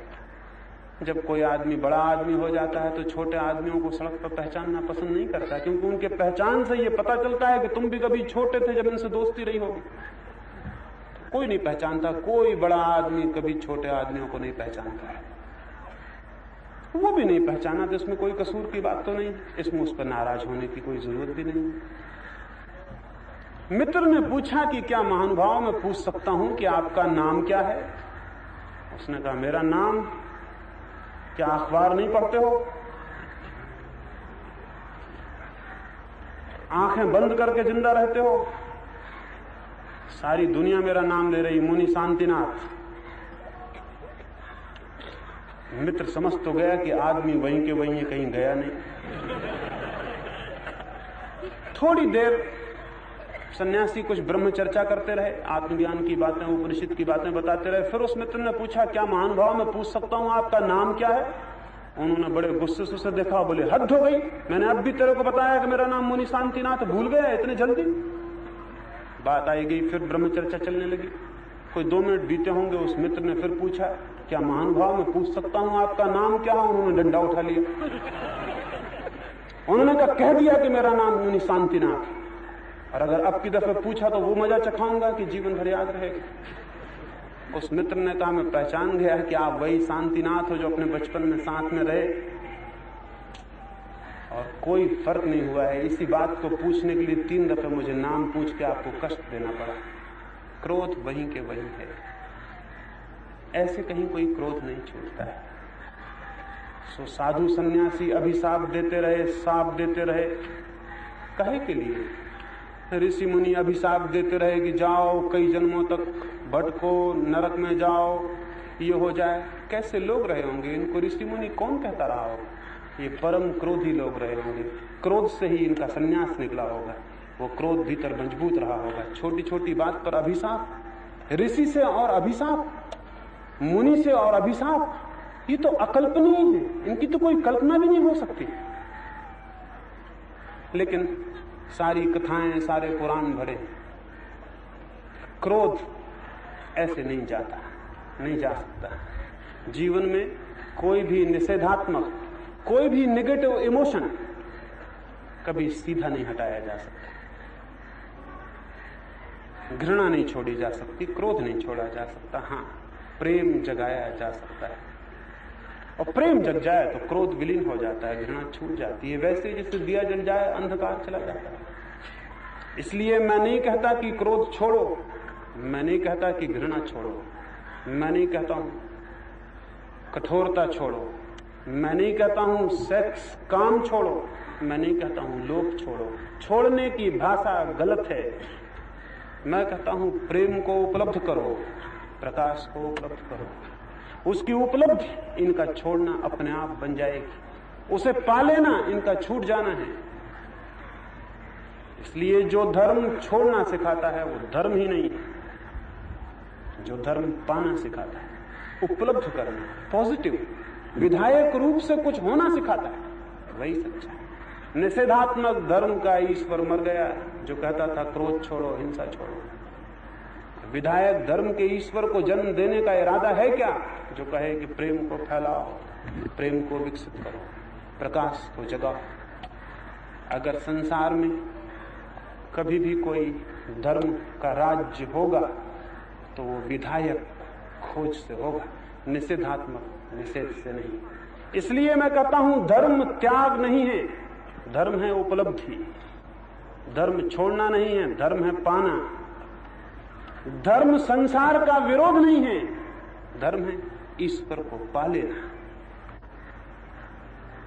जब कोई आदमी बड़ा आदमी हो जाता है तो छोटे आदमियों को सड़क पर पहचानना पसंद नहीं करता, क्योंकि उनके पहचान से ये पता चलता है कि तुम भी कभी छोटे थे जब इनसे दोस्ती रही होगी। कोई नहीं पहचानता, कोई बड़ा आदमी कभी छोटे आदमियों को नहीं पहचानता है। वो भी नहीं पहचाना तो इसमें कोई कसूर की बात तो नहीं, इसमें उस पर नाराज होने की कोई जरूरत भी नहीं। मित्र ने पूछा कि क्या महानुभाव मैं पूछ सकता हूं कि आपका नाम क्या है? उसने कहा मेरा नाम, क्या अखबार नहीं पढ़ते हो? आंखें बंद करके जिंदा रहते हो? सारी दुनिया मेरा नाम ले रही, मुनि शांतिनाथ। मित्र समझ तो गया कि आदमी वहीं के वहीं कहीं गया नहीं। थोड़ी देर सन्यासी कुछ ब्रह्म चर्चा करते रहे, आत्मज्ञान की बातें, उपनिषद की बातें बताते रहे। फिर उस मित्र ने पूछा क्या महानुभाव मैं पूछ सकता हूं आपका नाम क्या है? उन्होंने बड़े गुस्से से देखा, बोले हद हो गई, मैंने अब भी तेरे को बताया कि मेरा नाम मुनि शांतिनाथ, भूल गया इतने जल्दी? बात आई गई, फिर ब्रह्म चर्चा चलने लगी। कोई 2 मिनट बीते होंगे, उस मित्र ने फिर पूछा क्या महानुभाव मैं पूछ सकता हूं आपका नाम क्या है? उन्होंने डंडा उठा लिया। उन्होंने कह दिया कि मेरा नाम मुनि शांतिनाथ, और अगर अब की दफे पूछा तो वो मजा चखाऊंगा कि जीवन भर याद रहेगा। उस मित्र ने कहा मैं पहचान गया कि आप वही शांतिनाथ हो जो अपने बचपन में साथ में रहे, और कोई फर्क नहीं हुआ है। इसी बात को पूछने के लिए 3 दफे मुझे नाम पूछ के आपको कष्ट देना पड़ा। क्रोध वहीं के वहीं है, ऐसे कहीं कोई क्रोध नहीं छूटता है। सो साधु सन्यासी अभिशाप देते रहे, साप देते रहे, कहे के लिए? ऋषि मुनि अभिशाप देते रहे कि जाओ कई जन्मों तक भटको, नरक में जाओ, ये हो जाए। कैसे लोग रहे होंगे? इनको ऋषि मुनि कौन कहता रहा होगा? ये परम क्रोधी लोग रहे होंगे। क्रोध से ही इनका संन्यास निकला होगा, वो क्रोध भीतर मजबूत रहा होगा। छोटी छोटी बात पर अभिशाप, ऋषि से और अभिशाप, मुनि से और अभिशाप, ये तो अकल्पनीय है, इनकी तो कोई कल्पना भी नहीं हो सकती। लेकिन सारी कथाएं, सारे पुराण भरे। क्रोध ऐसे नहीं जाता, नहीं जा सकता। जीवन में कोई भी निषेधात्मक, कोई भी नेगेटिव इमोशन कभी सीधा नहीं हटाया जा सकता। घृणा नहीं छोड़ी जा सकती, क्रोध नहीं छोड़ा जा सकता। हाँ, प्रेम जगाया जा सकता है, और प्रेम जग जाए तो क्रोध विलीन हो जाता है, घृणा छूट जाती है। वैसे जैसे दिया जल जाए अंधकार चला जाता है। इसलिए मैं नहीं कहता कि क्रोध छोड़ो, मैं नहीं कहता कि घृणा छोड़ो, मैं नहीं कहता हूं कठोरता छोड़ो, मैं नहीं कहता हूं सेक्स काम छोड़ो, मैं नहीं कहता हूं लोभ छोड़ो। छोड़ने की भाषा गलत है। मैं कहता हूं प्रेम को उपलब्ध करो, प्रकाश को उपलब्ध करो। उसकी उपलब्धि इनका छोड़ना अपने आप बन जाएगी। उसे पा लेना इनका छूट जाना है। इसलिए जो धर्म छोड़ना सिखाता है वो धर्म ही नहीं है। जो धर्म पाना सिखाता है, उपलब्ध करना, पॉजिटिव, विधायक रूप से कुछ होना सिखाता है, वही सच्चा है। निषेधात्मक धर्म का ईश्वर मर गया जो कहता था क्रोध छोड़ो, हिंसा छोड़ो। विधायक धर्म के ईश्वर को जन्म देने का इरादा है क्या, जो कहे कि प्रेम को फैलाओ, प्रेम को विकसित करो, प्रकाश को जगाओ। अगर संसार में कभी भी कोई धर्म का राज्य होगा तो वो विधायक खोज से होगा, निषेधात्मक निषेध से नहीं। इसलिए मैं कहता हूं धर्म त्याग नहीं है, धर्म है उपलब्धि। धर्म छोड़ना नहीं है, धर्म है पाना। धर्म संसार का विरोध नहीं है, धर्म है ईश्वर को पा लेना।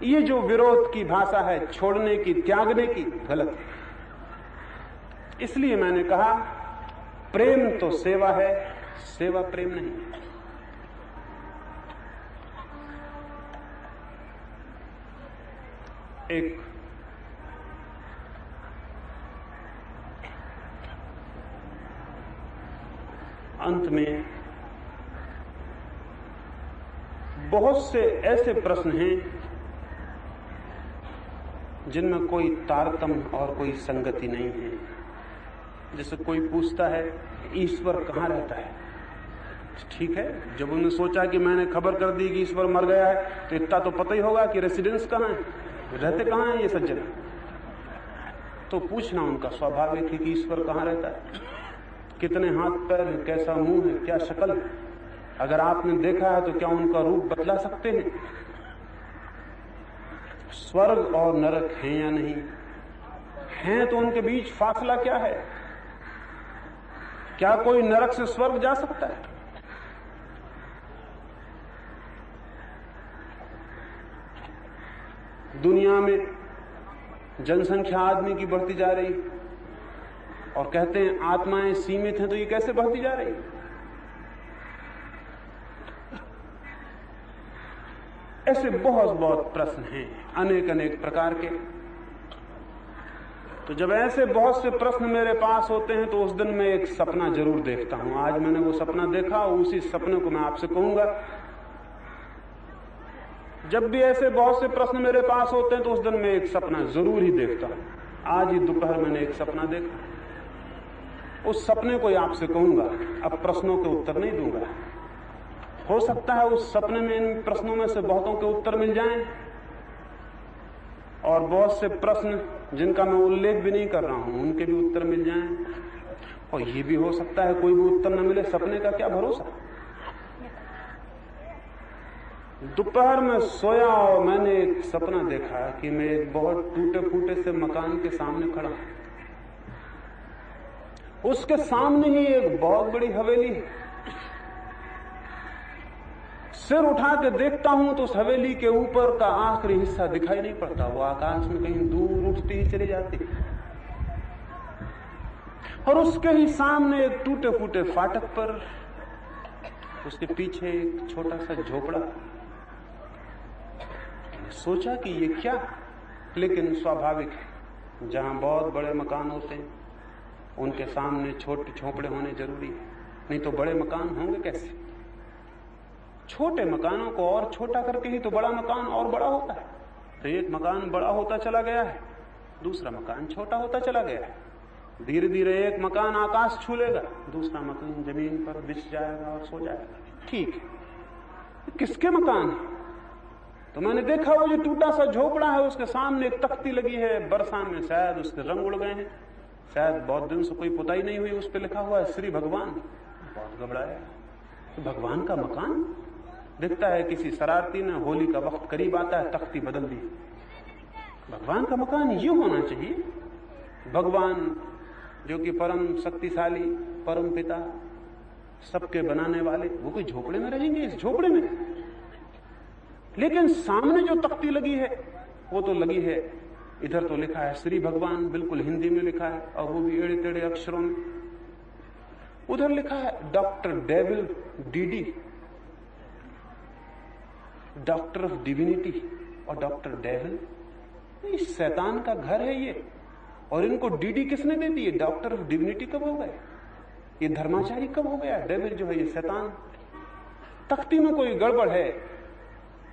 ये जो विरोध की भाषा है, छोड़ने की, त्यागने की, गलत है। इसलिए मैंने कहा प्रेम तो सेवा है, सेवा प्रेम नहीं है। एक अंत में बहुत से ऐसे प्रश्न हैं जिनमें कोई तारतम्य और कोई संगति नहीं है। जैसे कोई पूछता है ईश्वर कहाँ रहता है। ठीक है, जब उन्होंने सोचा कि मैंने खबर कर दी कि ईश्वर मर गया है तो इतना तो पता ही होगा कि रेसिडेंस कहाँ है, रहते कहाँ हैं ये सज्जन। तो पूछना उनका स्वाभाविक है कि ईश्वर कहाँ रहता है, कितने हाथ पैर हैं, कैसा मुंह है, क्या शक्ल है। अगर आपने देखा है तो क्या उनका रूप बतला सकते हैं। स्वर्ग और नरक हैं या नहीं हैं, तो उनके बीच फासला क्या है। क्या कोई नरक से स्वर्ग जा सकता है? दुनिया में जनसंख्या आदमी की बढ़ती जा रही और कहते हैं आत्माएं सीमित हैं, तो ये कैसे बढ़ती जा रही? ऐसे बहुत बहुत प्रश्न हैं, अनेक अनेक प्रकार के। तो जब ऐसे बहुत से प्रश्न मेरे पास होते हैं तो उस दिन मैं एक सपना जरूर देखता हूं। आज मैंने वो सपना देखा, उसी सपने को मैं आपसे कहूंगा। जब भी ऐसे बहुत से प्रश्न मेरे पास होते हैं तो उस दिन मैं एक सपना जरूर ही देखता हूं। आज ही दोपहर मैंने एक सपना देखा, उस सपने को ही आपसे कहूंगा। अब प्रश्नों के उत्तर नहीं दूंगा। हो सकता है उस सपने में इन प्रश्नों में से बहुतों के उत्तर मिल जाएं, और बहुत से प्रश्न जिनका मैं उल्लेख भी नहीं कर रहा हूं उनके भी उत्तर मिल जाएं, और ये भी हो सकता है कोई भी उत्तर न मिले। सपने का क्या भरोसा। दोपहर में सोया और मैंने एक सपना देखा कि मैं एक बहुत टूटे फूटे से मकान के सामने खड़ा हूं। उसके सामने ही एक बहुत बड़ी हवेली है। सिर उठा के देखता हूं तो उस हवेली के ऊपर का आखिरी हिस्सा दिखाई नहीं पड़ता, वो आकाश में कहीं दूर उठती ही चली जाती। और उसके ही सामने एक टूटे फूटे फाटक पर, उसके पीछे एक छोटा सा झोपड़ा। सोचा कि ये क्या, लेकिन स्वाभाविक है, जहां बहुत बड़े मकान होते हैं उनके सामने छोटे झोपड़े होने जरूरी है, नहीं तो बड़े मकान होंगे कैसे। छोटे मकानों को और छोटा करके ही तो बड़ा मकान और बड़ा होता है। तो एक मकान बड़ा होता चला गया है, दूसरा मकान छोटा होता चला गया है। धीरे धीरे एक मकान आकाश छू लेगा, दूसरा मकान जमीन पर बिछ जाएगा और सो जाएगा। ठीक है, किसके मकान है? तो मैंने देखा वो जो टूटा सा झोपड़ा है उसके सामने एक तख्ती लगी है, बरसात में शायद उसके रंग उड़ गए हैं, शायद बहुत दिन से कोई पुताई नहीं हुई। उस पर लिखा हुआ है श्री भगवान। बहुत घबराया, तो भगवान का मकान दिखता है किसी शरारती ने, होली का वक्त करीब आता है, तख्ती बदल दी। भगवान का मकान ये होना चाहिए। भगवान जो कि परम शक्तिशाली, परम पिता, सबके बनाने वाले, वो कोई झोपड़े में रहेंगे इस झोपड़े में? लेकिन सामने जो तख्ती लगी है वो तो लगी है, इधर तो लिखा है श्री भगवान, बिल्कुल हिंदी में लिखा है, और वो भी एड़े टेढ़े अक्षरों में। उधर लिखा है doctor devil DD, doctor of divinity. और डॉक्टर डेविल, इस शैतान का घर है ये। और इनको डीडी किसने दे दी? डॉक्टर ऑफ डिविनिटी कब हो गए? ये धर्माचारी कब हो गया? डेविल जो है ये शैतान। तख्ती में कोई गड़बड़ है।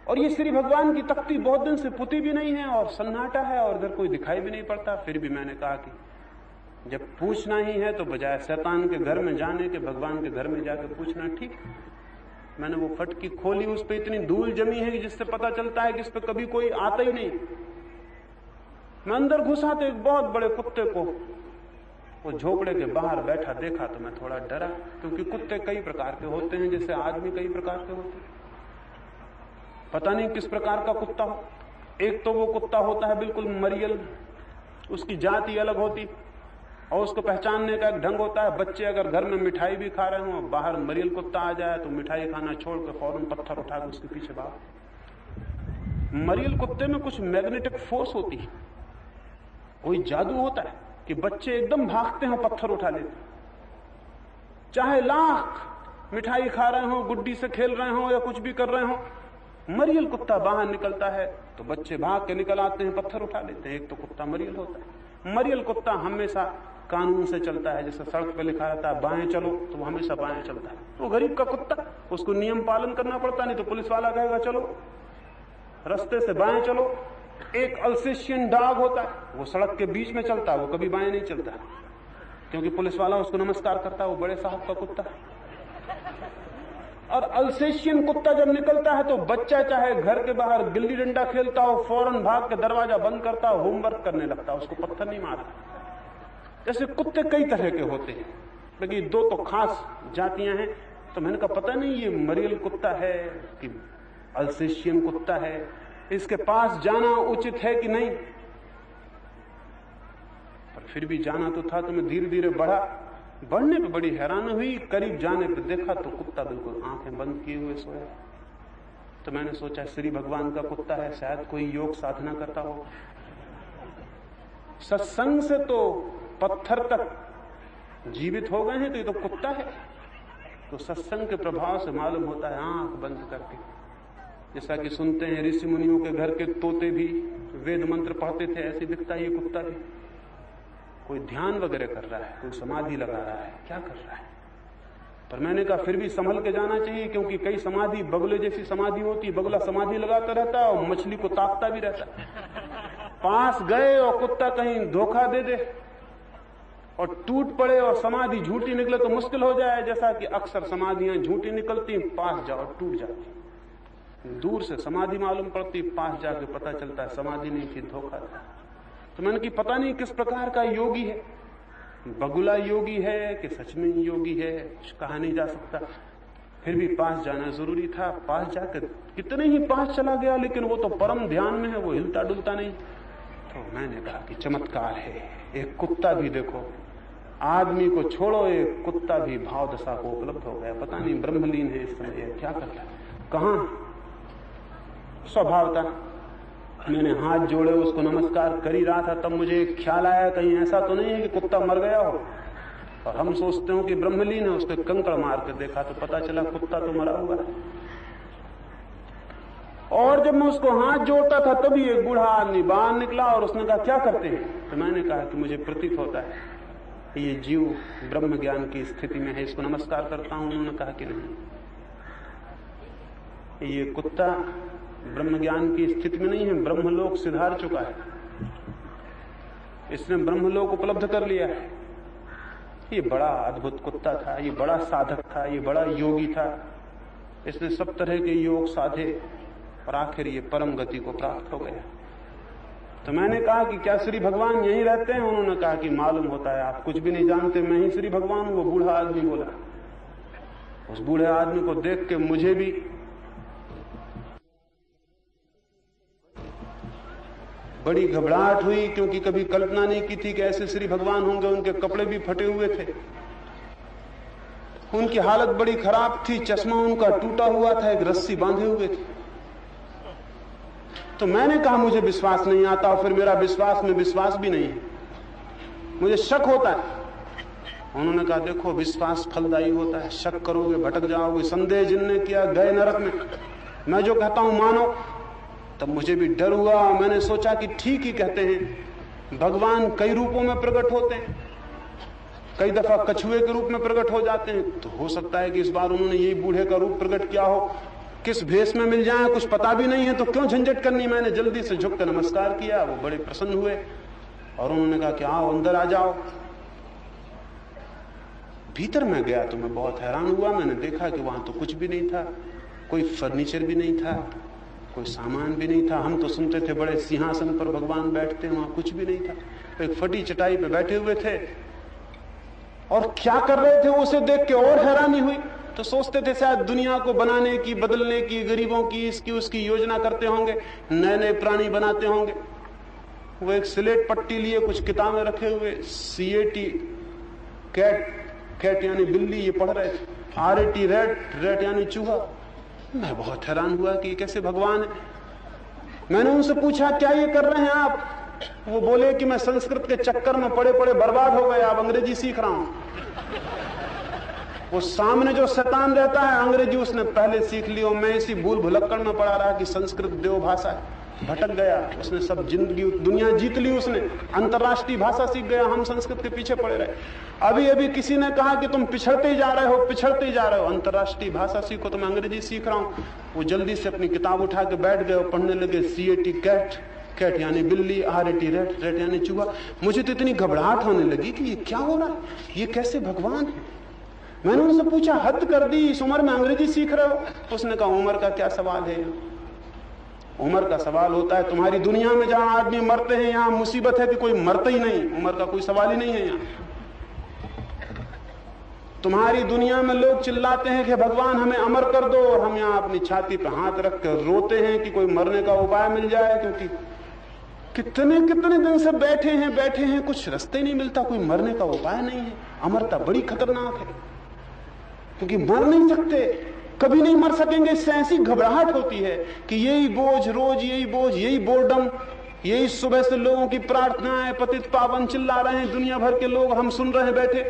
और ये श्री भगवान की तख्ती बहुत दिन से पुती भी नहीं है और सन्नाटा है और इधर कोई दिखाई भी नहीं पड़ता। फिर भी मैंने कहा कि जब पूछना ही है तो बजाय शैतान के घर में जाने के भगवान के घर में जाकर पूछना ठीक। मैंने वो फटकी खोली, उस पर इतनी धूल जमी है कि जिससे पता चलता है कि इस पर कभी कोई आता ही नहीं। मैं अंदर घुसा तो एक बहुत बड़े कुत्ते को वो झोपड़े के बाहर बैठा देखा तो मैं थोड़ा डरा, क्योंकि कुत्ते कई प्रकार के होते हैं जैसे आदमी कई प्रकार के होते हैं। पता नहीं किस प्रकार का कुत्ता हो। एक तो वो कुत्ता होता है बिल्कुल मरियल, उसकी जाति अलग होती और उसको पहचानने का एक ढंग होता है। बच्चे अगर घर में मिठाई भी खा रहे हो, बाहर मरियल कुत्ता आ जाए तो मिठाई खाना छोड़ के फौरन पत्थर उठा के उसके पीछे भाग। मरियल कुत्ते में कुछ मैग्नेटिक फोर्स होती है, कोई जादू होता है कि बच्चे एकदम भागते हैं, पत्थर उठा लेते हैं। चाहे लाख मिठाई खा रहे हो, गुड्डी से खेल रहे हो या कुछ भी कर रहे हो, मरियल कुत्ता बाहर निकलता है तो बच्चे भाग के निकल आते हैं, पत्थर उठा लेते हैं। एक तो कुत्ता मरियल होता है। मरियल कुत्ता हमेशा कानून से चलता है, जैसे सड़क पे लिखा रहता है बाएं चलो तो वो हमेशा बाएं चलता है। वो गरीब का कुत्ता, उसको नियम पालन करना पड़ता, नहीं तो पुलिस वाला कहेगा चलो रास्ते से बाएं चलो। एक अल्सेशियन डॉग होता है, वो सड़क के बीच में चलता है, वो कभी बाएं नहीं चलता क्योंकि पुलिस वाला उसको नमस्कार करता है, वो बड़े साहब का कुत्ता। और अल्सेशियन कुत्ता जब निकलता है तो बच्चा चाहे घर के बाहर गिल्ली डंडा खेलता हो, फौरन भाग के दरवाजा बंद करता हो, होमवर्क करने लगता, उसको पत्थर नहीं मारता। जैसे कुत्ते कई तरह के होते हैं, लेकिन दो तो खास जातियां हैं। तो मैंने कहा पता नहीं ये मरियल कुत्ता है कि अल्सेशियन कुत्ता है, इसके पास जाना उचित है कि नहीं। पर फिर भी जाना तो था, तो मैं धीरे धीरे बढ़ा। बढ़ने पे बड़ी हैरानी हुई, करीब जाने पे देखा तो कुत्ता बिल्कुल आंखें बंद किए हुए सोया। तो मैंने सोचा श्री भगवान का कुत्ता है, शायद कोई योग साधना करता हो। सत्संग से तो पत्थर तक जीवित हो गए हैं, तो ये तो कुत्ता है। तो सत्संग के प्रभाव से मालूम होता है आंख बंद करके, जैसा कि सुनते हैं ऋषि मुनियों के घर के तोते भी वेद मंत्र पढ़ते थे, ऐसे दिखता है ये कुत्ता भी। कोई ध्यान वगैरह कर रहा है, कोई समाधि लगा रहा है, क्या कर रहा है। पर मैंने कहा फिर भी संभल के जाना चाहिए, क्योंकि कई समाधि बगुले जैसी समाधि होती है। बगुला समाधि लगाता रहता है और मछली को ताकता भी रहता है। पास गए और कुत्ता कहीं धोखा दे दे और टूट पड़े और समाधि झूठी निकले तो मुश्किल हो जाए, जैसा कि अक्सर समाधियां झूठी निकलती, पास जाओ टूट जाती। दूर से समाधि मालूम पड़ती, पास जाके पता चलता है समाधि नहीं थी, धोखा था। तो मैंने कि पता नहीं किस प्रकार का योगी है, बगुला योगी है कि सच में योगी है, कहा नहीं जा सकता। फिर भी पास जाना जरूरी था। पास जाकर कितने ही पास चला गया, लेकिन वो तो परम ध्यान में है, वो हिलता डुलता नहीं। तो मैंने कहा कि चमत्कार है, एक कुत्ता भी देखो, आदमी को छोड़ो, एक कुत्ता भी भाव दशा को उपलब्ध हो गया। पता नहीं ब्रह्मलीन है इस समय, क्या कर रहा है, कहां। स्वभाव था, मैंने हाथ जोड़े उसको नमस्कार कर ही रहा था, तब मुझे एक ख्याल आया कहीं ऐसा तो नहीं है कि कुत्ता मर गया हो और हम सोचते हो कि ब्रह्मलीन है। उसके कंकड़ मार कर देखा तो पता चला कुत्ता तो मरा हुआ है। और जब मैं उसको हाथ जोड़ता था तभी एक बूढ़ा आदमी बाहर निकला और उसने कहा क्या करते हैं। तो मैंने कहा कि मुझे प्रतीत होता है ये जीव ब्रह्म ज्ञान की स्थिति में है, इसको नमस्कार करता हूं। उन्होंने कहा कि नहीं, ये कुत्ता ब्रह्म ज्ञान की स्थिति में नहीं है, ब्रह्मलोक सिधार चुका है, इसने ब्रह्मलोक उपलब्ध कर लिया है। ये बड़ा अद्भुत कुत्ता था, ये बड़ा साधक था, ये बड़ा योगी था, इसने सब तरह के योग साधे और आखिर ये परम गति को प्राप्त हो गया। तो मैंने कहा कि क्या श्री भगवान यहीं रहते हैं। उन्होंने कहा कि मालूम होता है आप कुछ भी नहीं जानते, मैं ही श्री भगवान हूं। वो बूढ़ा आदमी बोला। उस बूढ़े आदमी को देख के मुझे भी बड़ी घबराहट हुई, क्योंकि कभी कल्पना नहीं की थी कि ऐसे श्री भगवान होंगे। उनके कपड़े भी फटे हुए थे, उनकी हालत बड़ी खराब थी, चश्मा उनका टूटा हुआ था, एक रस्सी बांधे हुए थे। तो मैंने कहा मुझे विश्वास नहीं आता, और फिर मेरा विश्वास में विश्वास भी नहीं है, मुझे शक होता है। उन्होंने कहा देखो विश्वास फलदायी होता है, शक करोगे भटक जाओगे, संदेह जिनने किया गए नरक में। मैं जो कहता हूं मानो। तब मुझे भी डर हुआ, मैंने सोचा कि ठीक ही कहते हैं, भगवान कई रूपों में प्रकट होते हैं, कई दफा कछुए के रूप में प्रकट हो जाते हैं, तो हो सकता है कि इस बार उन्होंने यही बूढ़े का रूप प्रकट किया हो, किस भेष में मिल जाए कुछ पता भी नहीं है, तो क्यों झंझट करनी। मैंने जल्दी से झुककर नमस्कार किया। वो बड़े प्रसन्न हुए और उन्होंने कहा कि आओ अंदर आ जाओ। भीतर मैं गया तो मैं बहुत हैरान हुआ। मैंने देखा कि वहां तो कुछ भी नहीं था, कोई फर्नीचर भी नहीं था, कोई सामान भी नहीं था। हम तो सुनते थे बड़े सिंहासन पर भगवान बैठते, वहां कुछ भी नहीं था। एक फटी चटाई पे बैठे हुए थे और क्या कर रहे थे उसे देख के और हैरानी हुई। तो सोचते थे शायद दुनिया को बनाने की, बदलने की, गरीबों की, इसकी उसकी योजना करते होंगे, नए नए प्राणी बनाते होंगे। वो एक स्लेट पट्टी लिए कुछ किताबें रखे हुए, CAT कैट यानी बिल्ली, ये पढ़ रहे थे, RAT रैट यानी चूहा। मैं बहुत हैरान हुआ कि ये कैसे भगवान है। मैंने उनसे पूछा क्या ये कर रहे हैं आप? वो बोले कि मैं संस्कृत के चक्कर में पड़े पड़े बर्बाद हो गए, अब अंग्रेजी सीख रहा हूं। वो सामने जो शैतान रहता है अंग्रेजी उसने पहले सीख ली और मैं इसी भूल भुलक्कड़ में पड़ा रहा कि संस्कृत देव भाषा है। भटक गया, उसने सब जिंदगी दुनिया जीत ली, उसने अंतर्राष्ट्रीय भाषा सीख गया, हम संस्कृत के पीछे पड़े रहे। अभी अभी किसी ने कहा कि तुम पिछड़ते ही जा रहे हो, पिछड़ते ही जा रहे हो, अंतर्राष्ट्रीय भाषा सीखो। तो मैं अंग्रेजी सीख रहा हूँ। वो जल्दी से अपनी किताब उठा के बैठ गए और पढ़ने लगे CAT कैट यानी बिल्ली, RAT रैट यानी चूहा। मुझे तो इतनी घबराहट होने लगी कि ये क्या हो रहा है, ये कैसे भगवान है। मैंने उनसे पूछा हद कर दी, इस उम्र में अंग्रेजी सीख रहे हो? उसने कहा उम्र का क्या सवाल है, उम्र का सवाल होता है तुम्हारी दुनिया में जहां आदमी मरते हैं, यहां मुसीबत है कि कोई मरता ही नहीं। उम्र का कोई सवाल ही नहीं है। यहां तुम्हारी दुनिया में लोग चिल्लाते हैं कि भगवान हमें अमर कर दो, और हम यहां अपनी छाती पर हाथ रख कर रोते हैं कि कोई मरने का उपाय मिल जाए, क्योंकि कितने कितने दिन से बैठे हैं, कुछ रास्ते नहीं मिलता, कोई मरने का उपाय नहीं है। अमरता बड़ी खतरनाक है, क्योंकि मर नहीं सकते, कभी नहीं मर सकेंगे। इससे ऐसी घबराहट होती है कि यही बोझ रोज, यही बोझ, यही बोर्डम, यही सुबह से लोगों की प्रार्थनाएं, पतित पावन चिल्ला रहे हैं, दुनिया भर के लोग, हम सुन रहे हैं बैठे।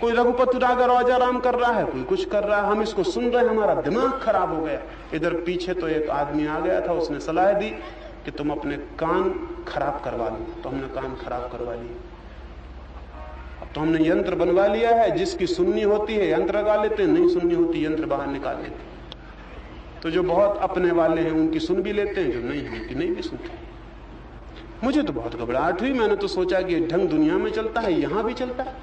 कोई रघुपति राग राजाराम कर रहा है, कोई कुछ कर रहा है, हम इसको सुन रहे हैं, हमारा दिमाग खराब हो गया। इधर पीछे तो एक आदमी आ गया था, उसने सलाह दी कि तुम अपने कान खराब करवा लो। तो हमने कान खराब करवा लिए। अब तो हमने यंत्र बनवा लिया है, जिसकी सुननी होती है यंत्र लगा लेते हैं, नहीं सुननी होती यंत्र बाहर निकाल लेते हैं। तो जो बहुत अपने वाले हैं उनकी सुन भी लेते हैं, जो नहीं है उनकी नहीं भी सुनते। मुझे तो बहुत घबराहट हुई। मैंने तो सोचा कि ढंग दुनिया में चलता है, यहां भी चलता है।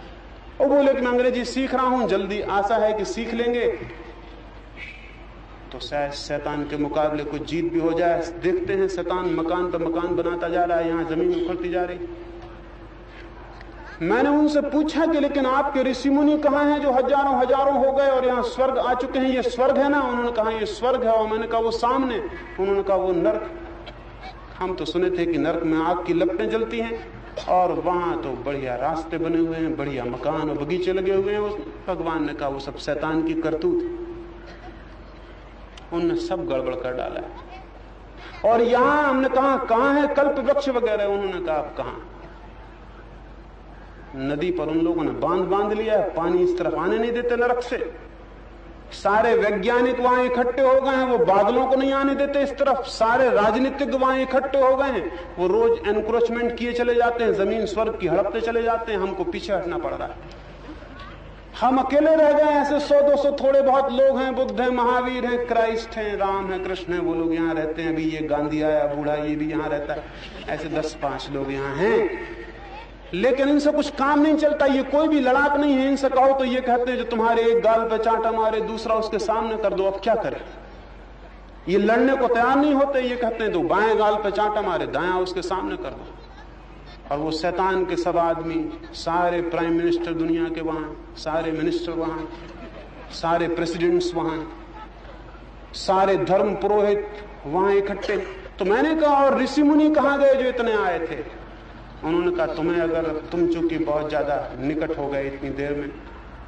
और बोले कि मैं अंग्रेजी सीख रहा हूं, जल्दी आशा है कि सीख लेंगे तो शायद शैतान के मुकाबले कुछ जीत भी हो जाए। देखते हैं शैतान मकान पर मकान बनाता जा रहा है, यहां जमीन उखड़ती जा रही। मैंने उनसे पूछा कि लेकिन आपके ऋषि मुनि कहाँ हैं जो हजारों हजारों हो गए और यहाँ स्वर्ग आ चुके हैं, ये स्वर्ग है ना? उन्होंने कहा ये स्वर्ग है। और मैंने कहा वो सामने? उन्होंने कहा वो नर्क। हम तो सुने थे कि नर्क में आग की लपटें जलती हैं और वहां तो बढ़िया रास्ते बने हुए हैं, बढ़िया मकान और बगीचे लगे हुए हैं। भगवान ने कहा वो सब शैतान की करतूत, उनने सब गड़बड़ कर डाला है। और यहां हमने कहा कहां है कल्प वृक्ष वगैरह? उन्होंने कहा आप कहां? नदी पर उन लोगों ने बांध लिया है, पानी इस तरफ आने नहीं देते नरक से। सारे वैज्ञानिक वहां इकट्ठे हो गए हैं, वो बादलों को नहीं आने देते इस तरफ। सारे राजनीतिक वहां इकट्ठे हो गए हैं, वो रोज एनक्रोचमेंट किए चले जाते हैं, जमीन स्वर्ग की हड़पते चले जाते हैं। हमको पीछे हटना पड़ रहा है। हम अकेले रह गए। ऐसे 100-200 थोड़े बहुत लोग हैं, बुद्ध है, महावीर है, क्राइस्ट है, राम है, कृष्ण है, वो लोग यहाँ रहते हैं। अभी ये गांधी आया बूढ़ा, ये भी यहाँ रहता है। ऐसे 10-5 लोग यहाँ हैं, लेकिन इनसे कुछ काम नहीं चलता। ये कोई भी लड़ाक नहीं है। इनसे कहो तो ये कहते हैं जो तुम्हारे एक गाल पे चांटा मारे दूसरा उसके सामने कर दो। अब क्या करें? ये लड़ने को तैयार नहीं होते। ये कहते हैं तो बाएं गाल पे चांटा मारे दायां उसके सामने कर दो। और वो शैतान के सब आदमी, सारे प्राइम मिनिस्टर दुनिया के वहां, सारे मिनिस्टर वहां, सारे प्रेसिडेंट्स वहां, सारे धर्म पुरोहित वहां इकट्ठे। तो मैंने कहा और ऋषि मुनि कहां गए जो इतने आए थे? उन्होंने कहा तुम्हें अगर तुम चूंकि बहुत ज्यादा निकट हो गए इतनी देर में,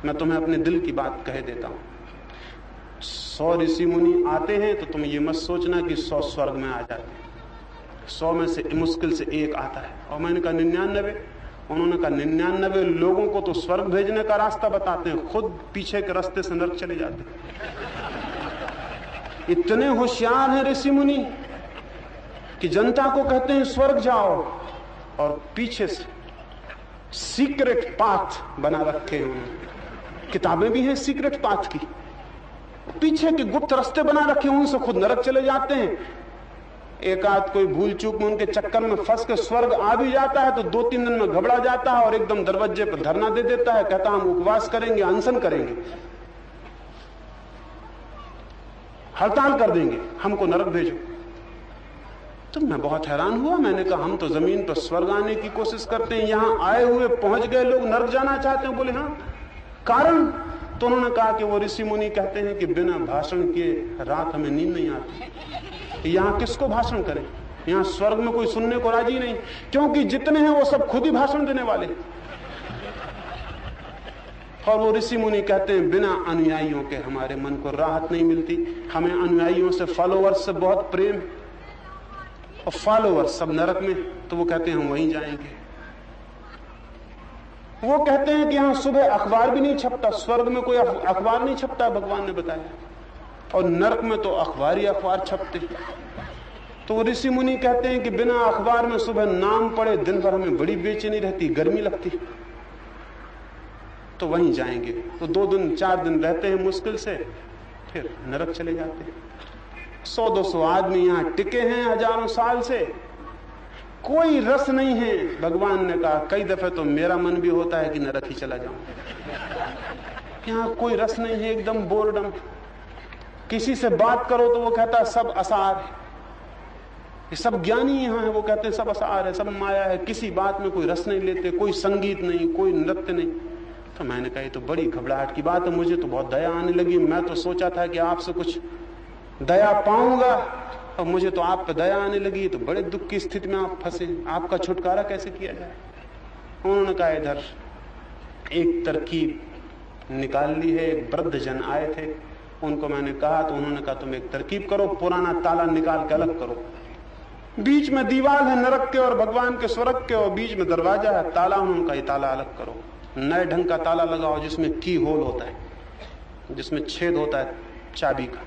मैं तुम्हें अपने दिल की बात कह देता हूं। 100 ऋषि मुनि आते हैं तो तुम ये मत सोचना कि 100 स्वर्ग में आ जाते हैं। 100 में से मुश्किल से एक आता है। और मैंने कहा 99? उन्होंने कहा 99 लोगों को तो स्वर्ग भेजने का रास्ता बताते हैं, खुद पीछे के रास्ते से नरक चले जाते हैं। इतने होशियार हैं ऋषि मुनि कि जनता को कहते हैं स्वर्ग जाओ, और पीछे से सीक्रेट पाथ बना रखे हैं। किताबें भी हैं सीक्रेट पाथ की। पीछे के गुप्त रास्ते बना रखे, उनसे खुद नरक चले जाते हैं। एक आध कोई भूल चूक में उनके चक्कर में फंस के स्वर्ग आ भी जाता है तो 2-3 दिन में घबरा जाता है और एकदम दरवाजे पर धरना दे देता है, कहता हम उपवास करेंगे, अनशन करेंगे, हड़ताल कर देंगे, हमको नरक भेजो। तो मैं बहुत हैरान हुआ। मैंने कहा हम तो जमीन पर स्वर्ग आने की कोशिश करते हैं, यहां आए हुए पहुंच गए लोग नरक जाना चाहते हैं। बोले हाँ, कारण? तो उन्होंने कहा कि वो ऋषि मुनि कहते हैं कि बिना भाषण के रात हमें नींद नहीं आती। यहां किसको भाषण करें? यहां स्वर्ग में कोई सुनने को राजी नहीं, क्योंकि जितने हैं वो सब खुद ही भाषण देने वाले। और वो ऋषि मुनि कहते हैं बिना अनुयायियों के हमारे मन को राहत नहीं मिलती, हमें अनुयायियों से, फॉलोअर्स से बहुत प्रेम, और फॉलोअर्स सब नरक में, तो वो कहते हैं हम वहीं जाएंगे। वो कहते हैं कि यहां सुबह अखबार भी नहीं छपता, स्वर्ग में कोई अखबार नहीं छपता, भगवान ने बताया, और नरक में तो अखबार ही अखबार छपते। तो ऋषि मुनि कहते हैं कि बिना अखबार में सुबह नाम पढ़े दिन भर हमें बड़ी बेचैनी रहती, गर्मी लगती, तो वहीं जाएंगे। तो 2 दिन 4 दिन रहते हैं मुश्किल से, फिर नरक चले जाते हैं। 100-200 आदमी यहां टिके हैं हजारों साल से, कोई रस नहीं है। भगवान ने कहा कई दफे तो मेरा मन भी होता है कि नरक ही चला जाऊं। यहां कोई रस नहीं है, एकदम बोरडम। किसी से बात करो तो वो कहता है सब असार है, ये सब ज्ञानी यहां है, वो कहते हैं सब असार है, सब माया है, किसी बात में कोई रस नहीं लेते, कोई संगीत नहीं, कोई नृत्य नहीं। तो मैंने कहा ये तो बड़ी घबराहट की बात है, मुझे तो बहुत दया आने लगी। मैं तो सोचा था कि आपसे कुछ दया पाऊंगा, और मुझे तो आप पे दया आने लगी। तो बड़े दुख की स्थिति में आप फंसे, आपका छुटकारा कैसे किया जाए? उन्होंने कहा इधर एक तरकीब निकाल ली है। एक वृद्ध जन आए थे, उनको मैंने कहा, तो उन्होंने कहा तुम एक तरकीब करो, पुराना ताला निकाल के अलग करो। बीच में दीवार है नरक के और भगवान के स्वर्ग के, और बीच में दरवाजा है, ताला। उन्होंने कहा ये ताला अलग करो, नए ढंग का ताला लगाओ जिसमें की होल होता है, जिसमें छेद होता है चाबी का।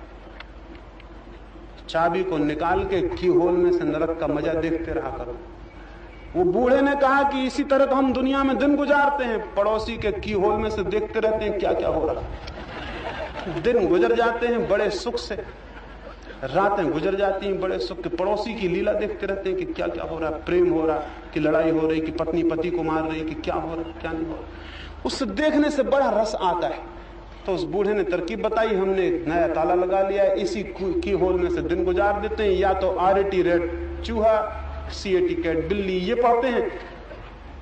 चाबी को निकाल के की होल में से नरक का मजा देखते रहा करो। वो बूढ़े ने कहा कि इसी तरह तो हम दुनिया में दिन गुजारते हैं, पड़ोसी के की होल में से देखते रहते हैं क्या क्या हो रहा। दिन गुजर जाते हैं बड़े सुख से, रातें गुजर जाती हैं बड़े सुख के, पड़ोसी की लीला देखते रहते हैं कि क्या क्या हो रहा, प्रेम हो रहा कि लड़ाई हो रही, कि पत्नी पति को मार रही, कि क्या हो रहा क्या नहीं हो रहा। उससे देखने से बड़ा रस आता है। तो उस बूढ़े ने तरकीब बताई, हमने एक नया ताला लगा लिया है, इसी की होल में से दिन गुजार देते हैं, या तो RAT रेड चूहा, CAT कैट बिल्ली ये पढ़ते हैं,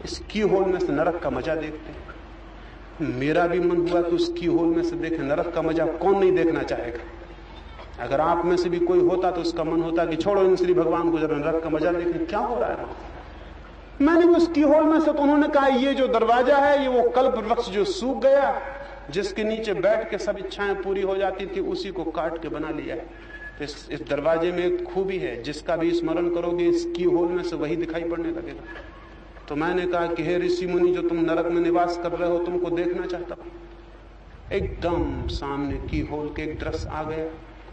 इस की होल में से नरक का मजा देखते हैं। मेरा भी मन हुआ कि उस की होल में से देखें नरक का मजा, कौन नहीं देखना चाहेगा। अगर आप में से भी कोई होता तो उसका मन होता कि छोड़ो इन श्री भगवान को जरा नरक का मजा देखें क्या हो रहा है। मैंने भी उस की होल में से, तो उन्होंने कहा ये जो दरवाजा है ये वो कल्प वृक्ष जो सूख गया, जिसके नीचे बैठ के सब इच्छाएं पूरी हो जाती थी, उसी को काट के बना लिया है। तो इस दरवाजे में एक खूबी है, जिसका भी स्मरण करोगे इस की होल में से वही दिखाई पड़ने लगेगा। तो मैंने कहा कि हे ऋषि मुनि जो तुम नरक में निवास कर रहे हो, तुमको देखना चाहता हूं। एकदम सामने की होल के एक दृश्य आ गया।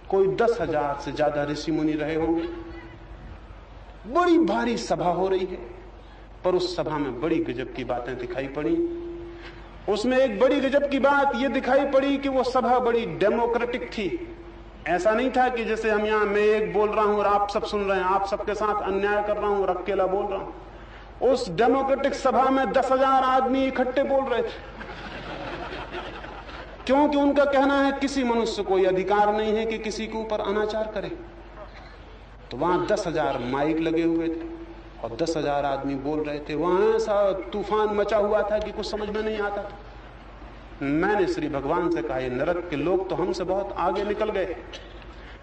कोई 10,000 से ज्यादा ऋषि मुनि रहे होंगे, बड़ी भारी सभा हो रही है, पर उस सभा में बड़ी गजब की बातें दिखाई पड़ी। उसमें एक बड़ी गजब की बात यह दिखाई पड़ी कि वो सभा बड़ी डेमोक्रेटिक थी। ऐसा नहीं था कि जैसे हम यहाँ, मैं एक बोल रहा हूं और आप सब सुन रहे हैं, आप सबके साथ अन्याय कर रहा हूं और अकेला बोल रहा हूं। उस डेमोक्रेटिक सभा में 10,000 आदमी इकट्ठे बोल रहे थे, क्योंकि उनका कहना है किसी मनुष्य को यह अधिकार नहीं है कि किसी के ऊपर अनाचार करे। तो वहां 10,000 माइक लगे हुए थे और 10,000 आदमी बोल रहे थे। वहां ऐसा तूफान मचा हुआ था कि कुछ समझ में नहीं आता था। मैंने श्री भगवान से कहा ये नरक के लोग तो हमसे बहुत आगे निकल गए।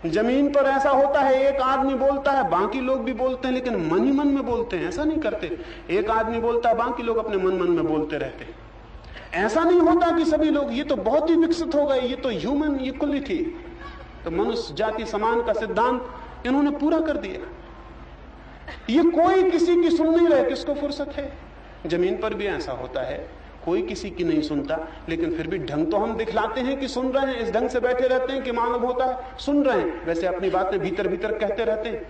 जमीन पर ऐसा होता है, एक आदमी बोलता है बाकी लोग भी बोलते हैं, लेकिन मन ही मन में बोलते हैं, ऐसा नहीं करते। एक आदमी बोलता है बाकी लोग अपने मन मन में बोलते रहते हैं। ऐसा नहीं होता कि सभी लोग, ये तो बहुत ही विकसित हो गए, ये तो ह्यूमन इक्वलिटी, तो मनुष्य जाति समान का सिद्धांत इन्होंने पूरा कर दिया। ये कोई किसी की सुन नहीं रहे, किसको फुर्सत है। जमीन पर भी ऐसा होता है, कोई किसी की नहीं सुनता, लेकिन फिर भी ढंग तो हम दिखलाते हैं कि सुन रहे हैं। इस ढंग से बैठे रहते हैं कि मालूम होता है सुन रहे हैं, वैसे अपनी बातें भीतर भीतर कहते रहते हैं।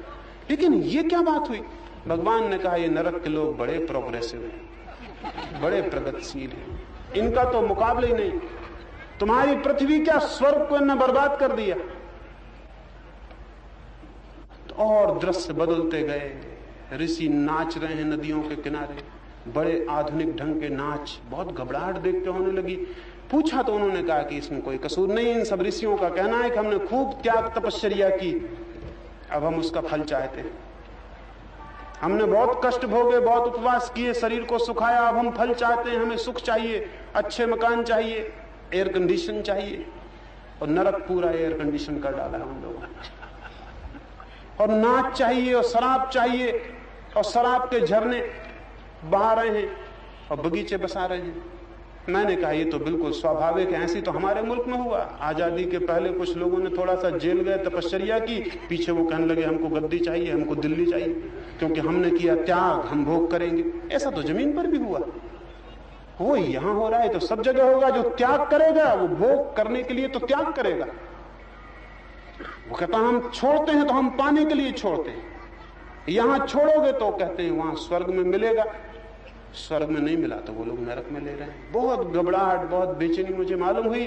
लेकिन ये क्या बात हुई? भगवान ने कहा ये नरक के लोग बड़े प्रोग्रेसिव हैं, बड़े प्रगतिशील हैं, इनका तो मुकाबला ही नहीं। तुम्हारी पृथ्वी क्या स्वर्ग को इन्होंने बर्बाद कर दिया। तो और दृश्य बदलते गए। ऋषि नाच रहे हैं नदियों के किनारे, बड़े आधुनिक ढंग के नाच। बहुत घबराहट देख के होने लगी। पूछा तो उन्होंने कहा कि इसमें कोई कसूर नहीं। इन सब ऋषियों का कहना है कि हमने खूब त्याग तपश्चर्या की, अब हम उसका फल चाहते हैं। हमने बहुत कष्ट भोगे, बहुत उपवास किए, शरीर को सुखाया, अब हम फल चाहते हैं। हमें सुख चाहिए, अच्छे मकान चाहिए, एयर कंडीशन चाहिए। और नरक पूरा एयर कंडीशन कर डाला है उन लोगों ने। और नाच चाहिए और शराब चाहिए, और शराब के झरने बहा रहे हैं और बगीचे बसा रहे हैं। मैंने कहा ये तो बिल्कुल स्वाभाविक है, ऐसी तो हमारे मुल्क में हुआ। आजादी के पहले कुछ लोगों ने थोड़ा सा जेल गए, तपश्चर्या की, पीछे वो कहने लगे हमको गद्दी चाहिए, हमको दिल्ली चाहिए, क्योंकि हमने किया त्याग, हम भोग करेंगे। ऐसा तो जमीन पर भी हुआ। वो यहां हो रहा है तो सब जगह होगा। जो त्याग करेगा वो भोग करने के लिए तो त्याग करेगा। वो कहता हम छोड़ते हैं तो हम पाने के लिए छोड़ते हैं। यहां छोड़ोगे तो कहते हैं वहां स्वर्ग में मिलेगा, स्वर्ग में नहीं मिला तो वो लोग नरक में ले रहे हैं। बहुत घबराहट, बहुत बेचैनी मुझे मालूम हुई।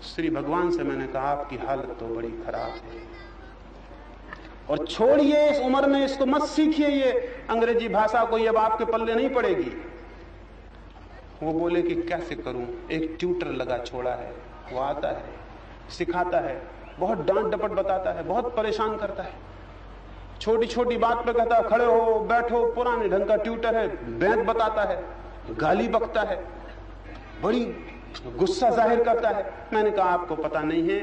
श्री भगवान से मैंने कहा आपकी हालत तो बड़ी खराब है, और छोड़िए इस उम्र में इसको मत सीखिए, ये अंग्रेजी भाषा कोई अब आपके पल्ले नहीं पड़ेगी। वो बोले कि कैसे करूं, एक ट्यूटर लगा छोड़ा है, वो आता है, सिखाता है, बहुत डांट डपट बताता है, बहुत परेशान करता है। छोटी छोटी बात पे कहता है खड़े हो, बैठो, पुराने ढंग का ट्यूटर है, बैंत बताता है, गाली बकता है, बड़ी गुस्सा जाहिर करता है। मैंने कहा आपको पता नहीं है,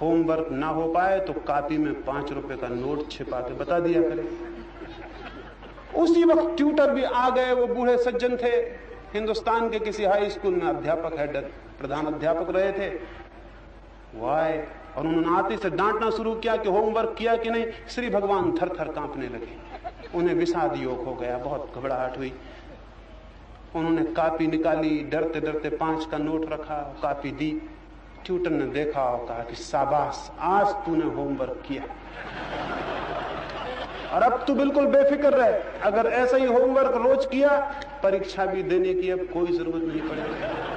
होमवर्क ना हो पाए तो कॉपी में 5 रुपए का नोट छिपा के बता दिया करे। उसी वक्त ट्यूटर भी आ गए। वो बूढ़े सज्जन थे, हिंदुस्तान के किसी हाई स्कूल में अध्यापक है, प्रधान अध्यापक रहे थे। वो आए और उन्होंने आते से डांटना शुरू किया कि होमवर्क किया कि नहीं। श्री भगवान थर थर कांपने लगे, उन्हें विषाद योग हो गया, बहुत घबराहट हुई। उन्होंने कॉपी निकाली, डरते डरते 5 का नोट रखा, कॉपी दी। ट्यूटर ने देखा और कहा कि शाबाश, आज तूने होमवर्क किया, और अब तू बिल्कुल बेफिक्र रहे। अगर ऐसा ही होमवर्क रोज किया, परीक्षा भी देने की अब कोई जरूरत नहीं पड़ेगी।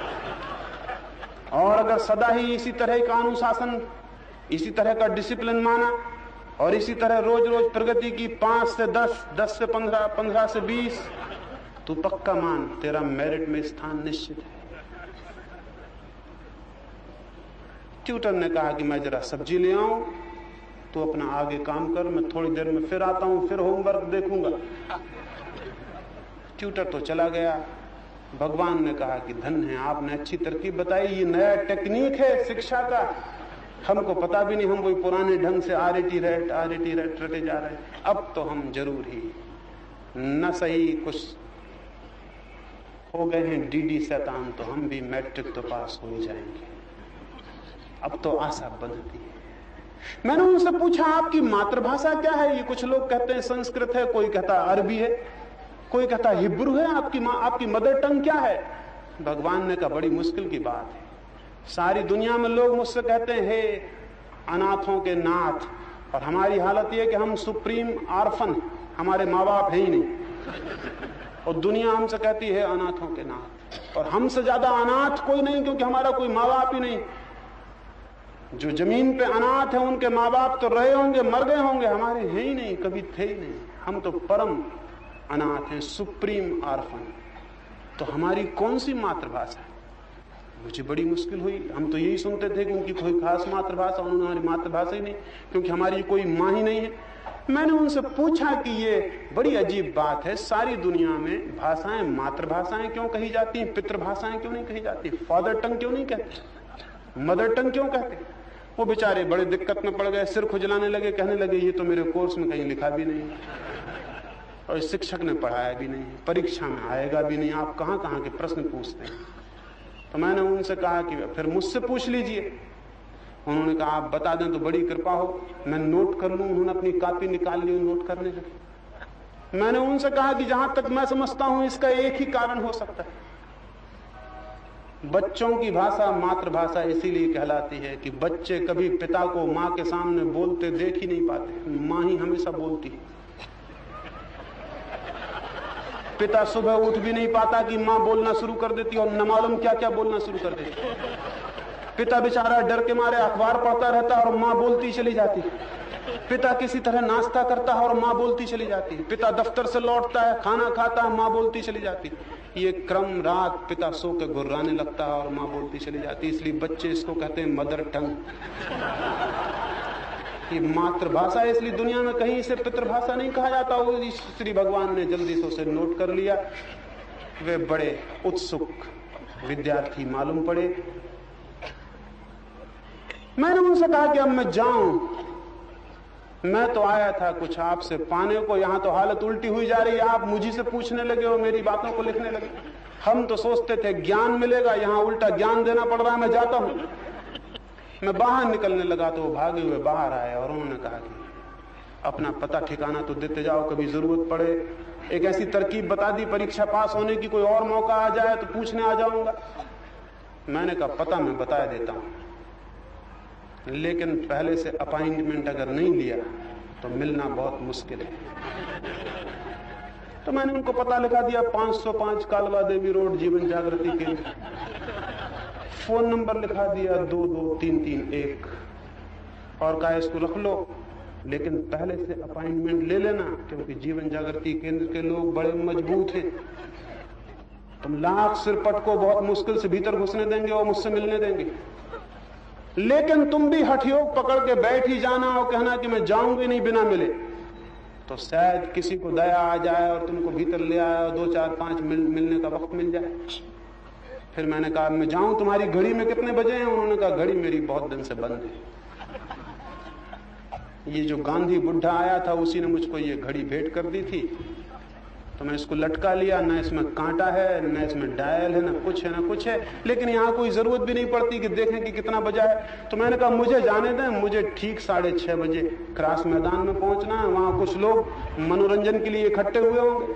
और अगर सदा ही इसी तरह का अनुशासन, इसी तरह का डिसिप्लिन माना, और इसी तरह रोज रोज प्रगति की, 5 से 10, 10 से 15, 15 से 20, तू पक्का मान तेरा मेरिट में स्थान निश्चित है। ट्यूटर ने कहा कि मैं जरा सब्जी ले आऊं, तो अपना आगे काम कर, मैं थोड़ी देर में फिर आता हूं, फिर होमवर्क देखूंगा। ट्यूटर तो चला गया। भगवान ने कहा कि धन्य है, आपने अच्छी तरकीब बताई, ये नया टेक्निक है शिक्षा का, हमको पता भी नहीं, हम वही पुराने ढंग से आरटी रेट रटे जा रहे हैं। अब तो हम जरूर ही न सही कुछ हो गए हैं डीडी शैतान, तो हम भी मैट्रिक तो पास हो ही जाएंगे। अब तो आशा बंधती है। मैंने उनसे पूछा आपकी मातृभाषा क्या है? ये कुछ लोग कहते हैं संस्कृत है, कोई कहता अरबी है, कोई कहता हिब्रू है। आपकी मदर टंग क्या है? भगवान ने कहा बड़ी मुश्किल की बात है। सारी दुनिया में लोग मुझसे कहते हैं हे अनाथों के नाथ, और हमारी हालत यह कि हम सुप्रीम आर्फन, हमारे माँ बाप है ही नहीं, और दुनिया हमसे कहती है अनाथों के नाथ। और हमसे ज्यादा अनाथ कोई नहीं, क्योंकि हमारा कोई माँ बाप ही नहीं। जो जमीन पे अनाथ है उनके माँ बाप तो रहे होंगे, मर गए होंगे, हमारे हैं ही नहीं, कभी थे ही नहीं। हम तो परम अनाथ हैं, सुप्रीम आर्फन। तो हमारी कौन सी मातृभाषा है? मुझे बड़ी मुश्किल हुई। हम तो यही सुनते थे कि उनकी कोई खास मातृभाषा, उन्होंने हमारी मातृभाषा ही नहीं, क्योंकि हमारी कोई माँ ही नहीं है। मैंने उनसे पूछा कि ये बड़ी अजीब बात है, सारी दुनिया में भाषाएं मातृभाषाएं क्यों कही जाती हैं, पितृभाषाएं क्यों नहीं कही जाती, फादर टंग क्यों नहीं कहते, मदर टंग क्यों कहते? वो बेचारे बड़े दिक्कत में पड़ गए, सिर खुजलाने लगे, कहने लगे ये तो मेरे कोर्स में कहीं लिखा भी नहीं, और शिक्षक ने पढ़ाया भी नहीं, परीक्षा में आएगा भी नहीं, आप कहाँ कहाँ के प्रश्न पूछते हैं। तो मैंने उनसे कहा कि फिर मुझसे पूछ लीजिए। उन्होंने कहा आप बता दें तो बड़ी कृपा हो, मैं नोट कर लूं। उन्होंने अपनी कॉपी निकाल ली, नोट करने लगे। मैंने उनसे कहा कि जहां तक मैं समझता हूं इसका एक ही कारण हो सकता है। बच्चों की भाषा मातृभाषा इसीलिए कहलाती है कि बच्चे कभी पिता को माँ के सामने बोलते देख ही नहीं पाते, माँ ही हमेशा बोलती है। पिता सुबह उठ भी नहीं पाता कि मां बोलना शुरू कर देती और न मालूम क्या क्या बोलना शुरू कर देती। पिता बेचारा डर के मारे अखबार पढ़ता रहता और मां बोलती चली जाती। पिता किसी तरह नाश्ता करता है और मां बोलती चली जाती। पिता दफ्तर से लौटता है, खाना खाता है, मां बोलती चली जाती। ये क्रम रात पिता सो के गुर्राने लगता है और मां बोलती चली जाती। इसलिए बच्चे इसको कहते हैं मदर टंग। ये मातृभाषा है, इसलिए दुनिया में कहीं इसे पितृभाषा नहीं कहा जाता। वो श्री भगवान ने जल्दी से उसे नोट कर लिया। वे बड़े उत्सुक विद्यार्थी मालूम पड़े। मैंने उनसे कहा कि अब मैं जाऊं, मैं तो आया था कुछ आपसे पाने को, यहां तो हालत उल्टी हुई जा रही है। आप मुझे से पूछने लगे और मेरी बातों को लिखने लगे। हम तो सोचते थे ज्ञान मिलेगा, यहां उल्टा ज्ञान देना पड़ रहा है। मैं जाता हूं। मैं बाहर निकलने लगा तो वो भागे हुए बाहर आए और उन्होंने कहा कि अपना पता ठिकाना तो देते जाओ, कभी जरूरत पड़े। एक ऐसी तरकीब बता दी, परीक्षा पास होने की कोई और मौका आ जाए तो पूछने आ जाऊंगा। मैंने कहा पता मैं बता देता हूं, लेकिन पहले से अपॉइंटमेंट अगर नहीं लिया तो मिलना बहुत मुश्किल है। तो मैंने उनको पता लिखा दिया, 505 कालवा देवी रोड, जीवन जागृति केंद्र। फोन नंबर लिखा दिया 22331 और कहा इसको रख लो, लेकिन पहले से अपॉइंटमेंट ले लेना, क्योंकि जीवन जागृति केंद्र के लोग बड़े मजबूत हैं। तुम लाख सिरपट को बहुत मुश्किल से भीतर घुसने देंगे और मुझसे मिलने देंगे, लेकिन तुम भी हठयोग पकड़ के बैठ ही जाना और कहना कि मैं जाऊंगी नहीं बिना मिले। तो शायद किसी को दया आ जाए और तुमको भीतर ले आए और 2 4 5 मिलने का वक्त मिल जाए। फिर मैंने कहा मैं जाऊं, तुम्हारी घड़ी में कितने बजे हैं? उन्होंने कहा घड़ी मेरी बहुत दिन से बंद है। ये जो गांधी बुढ़ा आया था उसी ने मुझको ये घड़ी भेंट कर दी थी, तो मैं इसको लटका लिया। न इसमें कांटा है, न इसमें डायल है, न कुछ है न कुछ है, लेकिन यहाँ कोई जरूरत भी नहीं पड़ती कि देखें कि कितना बजा है। तो मैंने कहा मुझे जाने दें, मुझे ठीक 6:30 बजे क्रॉस मैदान में पहुंचना है। वहां कुछ लोग मनोरंजन के लिए इकट्ठे हुए होंगे,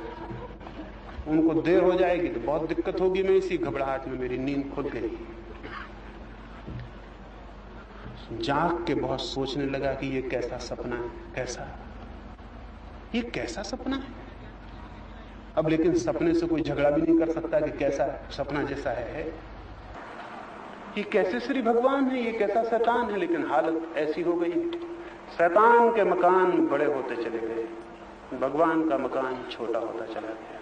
उनको देर हो जाएगी तो बहुत दिक्कत होगी। मैं इसी घबराहट में मेरी नींद खुल गई। जाग के बहुत सोचने लगा कि ये कैसा सपना है, ये कैसा सपना है। अब लेकिन सपने से कोई झगड़ा भी नहीं कर सकता कि कैसा सपना जैसा है। ये कैसे श्री भगवान है, ये कैसा शैतान है। लेकिन हालत ऐसी हो गई, शैतान के मकान बड़े होते चले गए, भगवान का मकान छोटा होता चला गया।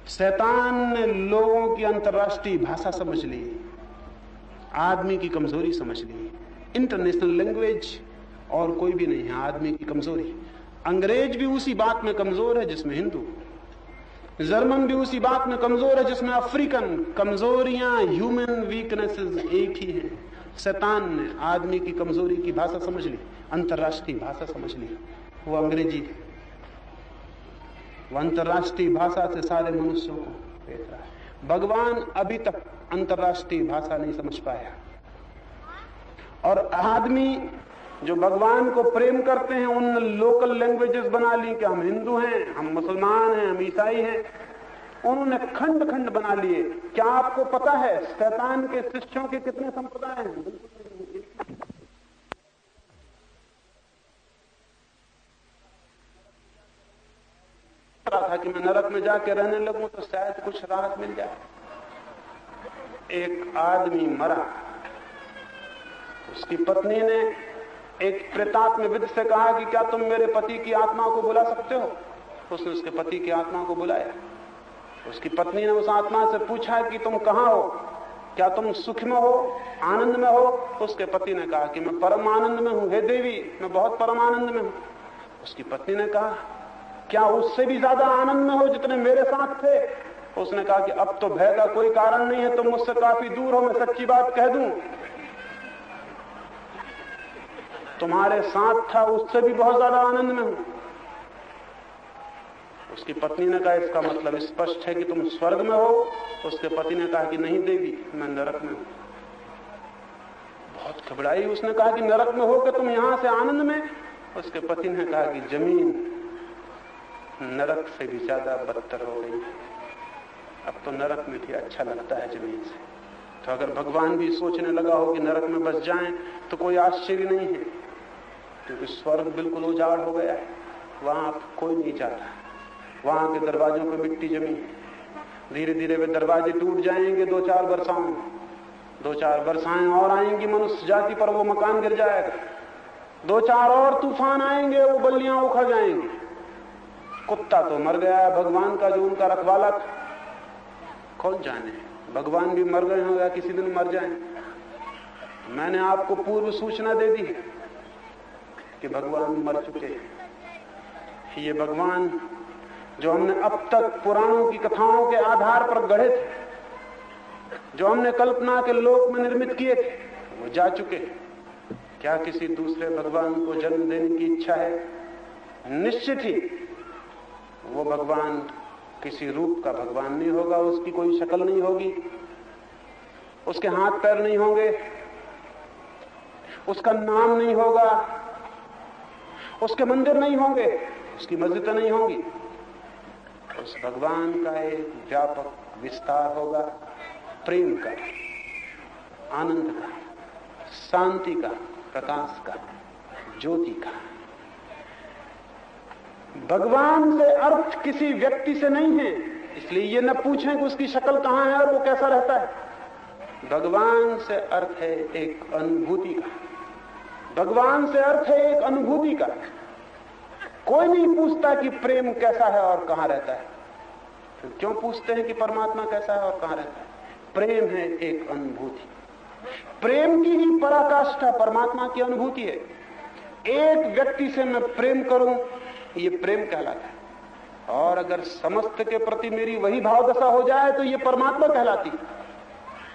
शैतान ने लोगों की अंतर्राष्ट्रीय भाषा समझ ली, आदमी की कमजोरी समझ ली। इंटरनेशनल लैंग्वेज और कोई भी नहीं है, आदमी की कमजोरी। अंग्रेज भी उसी बात में कमजोर है जिसमें हिंदू, जर्मन भी उसी बात में कमजोर है जिसमें अफ्रीकन। कमजोरियां, ह्यूमन वीकनेसेस एक ही हैं। शैतान ने आदमी की कमजोरी की भाषा समझ ली, अंतर्राष्ट्रीय भाषा समझ ली, वो अंग्रेजी। वो अंतर्राष्ट्रीय भाषा से सारे मनुष्यों को भेद रहा है। भगवान अभी तक अंतर्राष्ट्रीय भाषा नहीं समझ पाया, और आदमी जो भगवान को प्रेम करते हैं उन लोकल लैंग्वेजेस बना ली कि हम हिंदू हैं, हम मुसलमान हैं, हम ईसाई हैं। उन्होंने खंड खंड बना लिए। क्या आपको पता है शैतान के शिष्यों के कितने संप्रदाय हैं? था कि मैं नरक में जाके रहने लगूं तो शायद कुछ राहत मिल जाए। एक आदमी मरा, उसकी पत्नी ने एक प्रेतात्म विद से कहा कि क्या तुम मेरे पति की आत्मा को बुला सकते हो? उसने उसके पति की आत्मा को बुलाया। उसकी पत्नी ने उस आत्मा से पूछा कि तुम कहां हो, क्या तुम सुख में हो, आनंद में हो? उसके पति ने कहा कि मैं परम आनंद में हूं, हे देवी मैं बहुत परम आनंद में हूं। उसकी पत्नी ने कहा क्या उससे भी ज्यादा आनंद में हो जितने मेरे साथ थे? उसने कहा कि अब तो भय का कोई कारण नहीं है, तुम मुझसे काफी दूर हो, मैं सच्ची बात कह दूं, तुम्हारे साथ था उससे भी बहुत ज्यादा आनंद में हूं। उसकी पत्नी ने कहा इसका मतलब स्पष्ट है कि तुम स्वर्ग में हो। उसके पति ने कहा कि नहीं देवी मैं नरक में हूं। बहुत घबराई, उसने कहा कि नरक में हो कि तुम यहां से आनंद में? उसके पति ने कहा कि जमीन नरक से भी ज्यादा बदतर हो गई, अब तो नरक में भी अच्छा लगता है जमीन से। तो अगर भगवान भी सोचने लगा हो कि नरक में बस जाएं तो कोई आश्चर्य नहीं है, क्योंकि स्वर्ग बिल्कुल उजाड़ हो गया है, वहां अब कोई नहीं जाता। वहां के दरवाजों पे मिट्टी जमी, धीरे धीरे वे दरवाजे टूट जाएंगे 2-4 वर्षाओं में, 2-4 वर्षाएं और आएंगी, मनुष्य जाति पर वो मकान गिर जाएगा, 2-4 और तूफान आएंगे, वो बल्लियां उखड़ जाएंगी। कुत्ता तो मर गया है भगवान का जो उनका रखवाला था, कौन जाने भगवान भी मर गए हों या किसी दिन मर जाएं। मैंने आपको पूर्व सूचना दे दी कि भगवान मर चुके हैं। ये भगवान जो हमने अब तक पुराणों की कथाओं के आधार पर गढ़े थे, जो हमने कल्पना के लोक में निर्मित किए थे, वो जा चुके। क्या किसी दूसरे भगवान को जन्म देने की इच्छा है? निश्चित ही वो भगवान किसी रूप का भगवान नहीं होगा, उसकी कोई शक्ल नहीं होगी, उसके हाथ पैर नहीं होंगे, उसका नाम नहीं होगा, उसके मंदिर नहीं होंगे, उसकी मस्जिदें नहीं होंगी। उस भगवान का एक व्यापक विस्तार होगा, प्रेम का, आनंद का, शांति का, प्रकाश का, ज्योति का। भगवान से अर्थ किसी व्यक्ति से नहीं है, इसलिए ये न पूछें कि उसकी शक्ल कहां है और वो कैसा रहता है। भगवान से अर्थ है एक अनुभूति का, भगवान से अर्थ है एक अनुभूति का। कोई नहीं पूछता कि प्रेम कैसा है और कहां रहता है। तो क्यों पूछते हैं कि परमात्मा कैसा है और कहां रहता है? प्रेम है एक अनुभूति, प्रेम की ही पराकाष्ठा परमात्मा की अनुभूति है। एक व्यक्ति से मैं प्रेम करूं, ये प्रेम कहलाता है, और अगर समस्त के प्रति मेरी वही भाव दशा हो जाए तो ये परमात्मा कहलाती।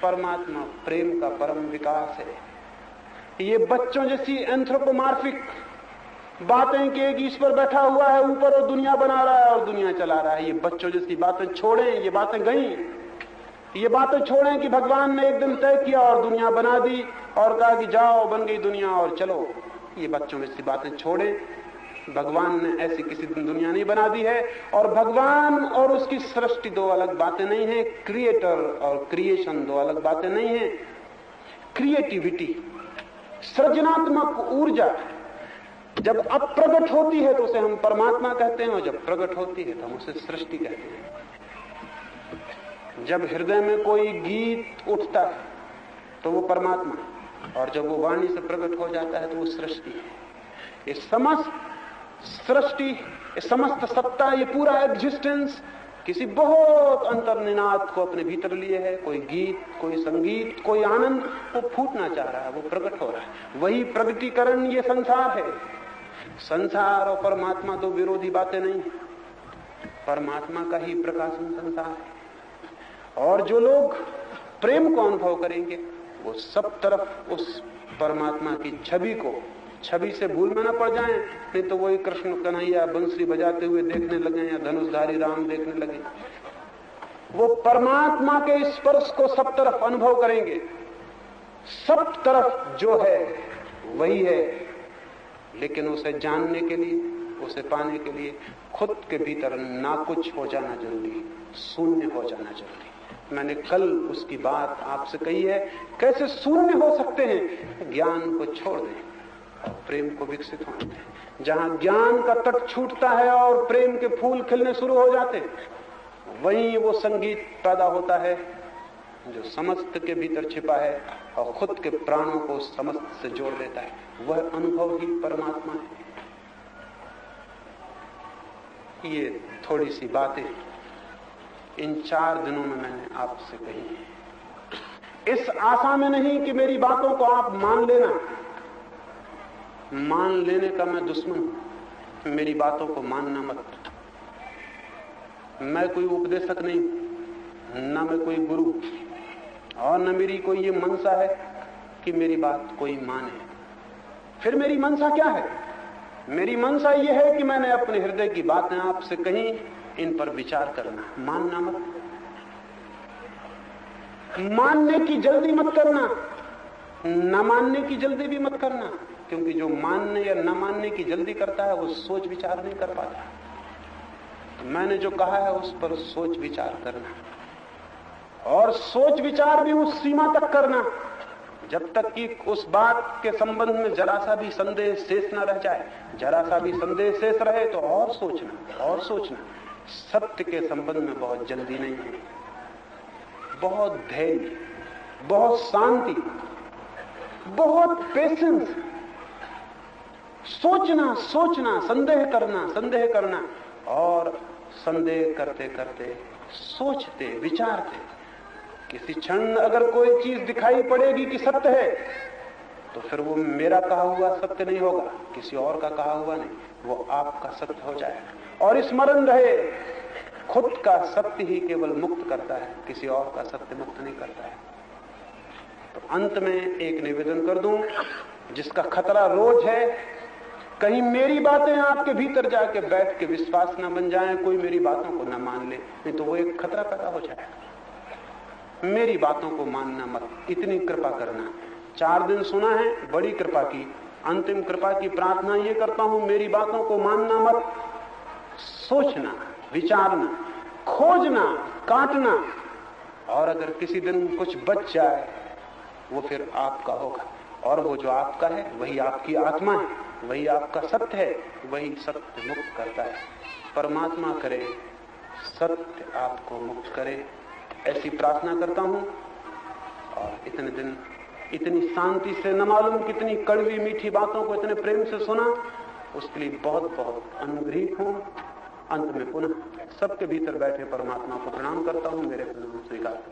परमात्मा प्रेम का परम विकास है। ये बच्चों जैसी एंथ्रोपोमार्फिक बातें कि एक ईश्वर बैठा हुआ है ऊपर और दुनिया बना रहा है और दुनिया चला रहा है, ये बच्चों जैसी बातें छोड़ें, ये बातें गई। ये बातें छोड़ें कि भगवान ने एक दिन तय किया और दुनिया बना दी और कहा कि जाओ बन गई दुनिया और चलो। ये बच्चों जैसी बातें छोड़ें। भगवान ने ऐसी किसी दिन दुनिया नहीं बना दी है, और भगवान और उसकी सृष्टि दो अलग बातें नहीं है। क्रिएटर और क्रिएशन दो अलग बातें नहीं है। क्रिएटिविटी, सृजनात्मक ऊर्जा जब अप्रगट होती है तो उसे हम परमात्मा कहते हैं, और जब प्रकट होती है तो हम उसे सृष्टि कहते हैं। जब हृदय में कोई गीत उठता है तो वो परमात्मा, और जब वो वाणी से प्रकट हो जाता है तो वो सृष्टि है। ये समस्त सृष्टि, ये समस्त सत्ता, ये पूरा एग्जिस्टेंस किसी बहुत अंतर्निनाद को अपने भीतर लिए है। कोई गीत, कोई संगीत, कोई आनंद, वो फूटना चाह रहा है, वो प्रकट हो रहा है। वही प्रगटीकरण ये संसार है। संसार और परमात्मा दो विरोधी बातें नहीं, परमात्मा का ही प्रकाशन संसार है। और जो लोग प्रेम को अनुभव करेंगे वो सब तरफ उस परमात्मा की छवि से भूल में न पड़ जाएं, नहीं तो वही कृष्ण कन्हैया बंसुरी बजाते हुए देखने लगे या धनुषधारी राम देखने लगे। वो परमात्मा के स्पर्श को सब तरफ अनुभव करेंगे। सब तरफ जो है वही है, लेकिन उसे जानने के लिए, उसे पाने के लिए खुद के भीतर ना कुछ हो जाना जरूरी, शून्य हो जाना जरूरी। मैंने कल उसकी बात आपसे कही है, कैसे शून्य हो सकते हैं। ज्ञान को छोड़ दें और प्रेम को विकसित होने दें। जहां ज्ञान का तट छूटता है और प्रेम के फूल खिलने शुरू हो जाते हैं, वहीं वो संगीत पैदा होता है जो समस्त के भीतर छिपा है और खुद के प्राणों को समस्त से जोड़ देता है। वह अनुभव ही परमात्मा है। ये थोड़ी सी बातें इन 4 दिनों में मैंने आपसे कही, इस आशा में नहीं कि मेरी बातों को आप मान लेना। मान लेने का मैं दुश्मन हूं, मेरी बातों को मानना मत। मैं कोई उपदेशक नहीं, न मैं कोई गुरु, और न मेरी कोई ये मनसा है कि मेरी बात कोई माने। फिर मेरी मनसा क्या है? मेरी मनसा ये है कि मैंने अपने हृदय की बातें आपसे कही, इन पर विचार करना, मानना मत। मानने की जल्दी मत करना, न मानने की जल्दी भी मत करना, क्योंकि जो मानने या न मानने की जल्दी करता है वो सोच विचार नहीं कर पाता। तो मैंने जो कहा है उस पर सोच विचार करना, और सोच विचार भी उस सीमा तक करना जब तक कि उस बात के संबंध में जरा सा भी संदेह शेष न रह जाए। जरा सा भी संदेह शेष रहे तो और सोचना, और सोचना, सत्य के संबंध में बहुत जल्दी नहीं है, बहुत धैर्य, बहुत शांति, बहुत पेशेंस, सोचना सोचना, संदेह करना और संदेह करते करते सोचते विचारते। किसी क्षण अगर कोई चीज दिखाई पड़ेगी कि सत्य है, तो फिर वो मेरा कहा हुआ सत्य नहीं होगा, किसी और का कहा हुआ नहीं, वो आपका सत्य हो जाएगा। और स्मरण रहे, खुद का सत्य ही केवल मुक्त करता है, किसी और का सत्य मुक्त नहीं करता है। तो अंत में एक निवेदन कर दूं, जिसका खतरा रोज है, कहीं मेरी बातें आपके भीतर जाके बैठ के विश्वास न बन जाएं, कोई मेरी बातों को न मान ले, नहीं तो वो एक खतरा पैदा हो जाएगा। मेरी बातों को मानना मत, इतनी कृपा करना। 4 दिन सुना है, बड़ी कृपा की, अंतिम कृपा की प्रार्थना ये करता हूं, मेरी बातों को मानना मत, सोचना, विचारना, खोजना, काटना, और अगर किसी दिन कुछ बच जाए वो फिर आपका होगा। और वो जो आपका है वही आपकी आत्मा है, वही आपका सत्य है, वही सत्य मुक्त करता है। परमात्मा करे सत्य आपको मुक्त करे, ऐसी प्रार्थना करता हूं। और इतने दिन इतनी शांति से, न मालूम कितनी कड़वी मीठी बातों को इतने प्रेम से सुना, उसके लिए बहुत बहुत अनुग्रहित हूं। अंत में पुनः सबके भीतर बैठे परमात्मा को प्रणाम करता हूं, मेरे प्रणाम स्वीकार।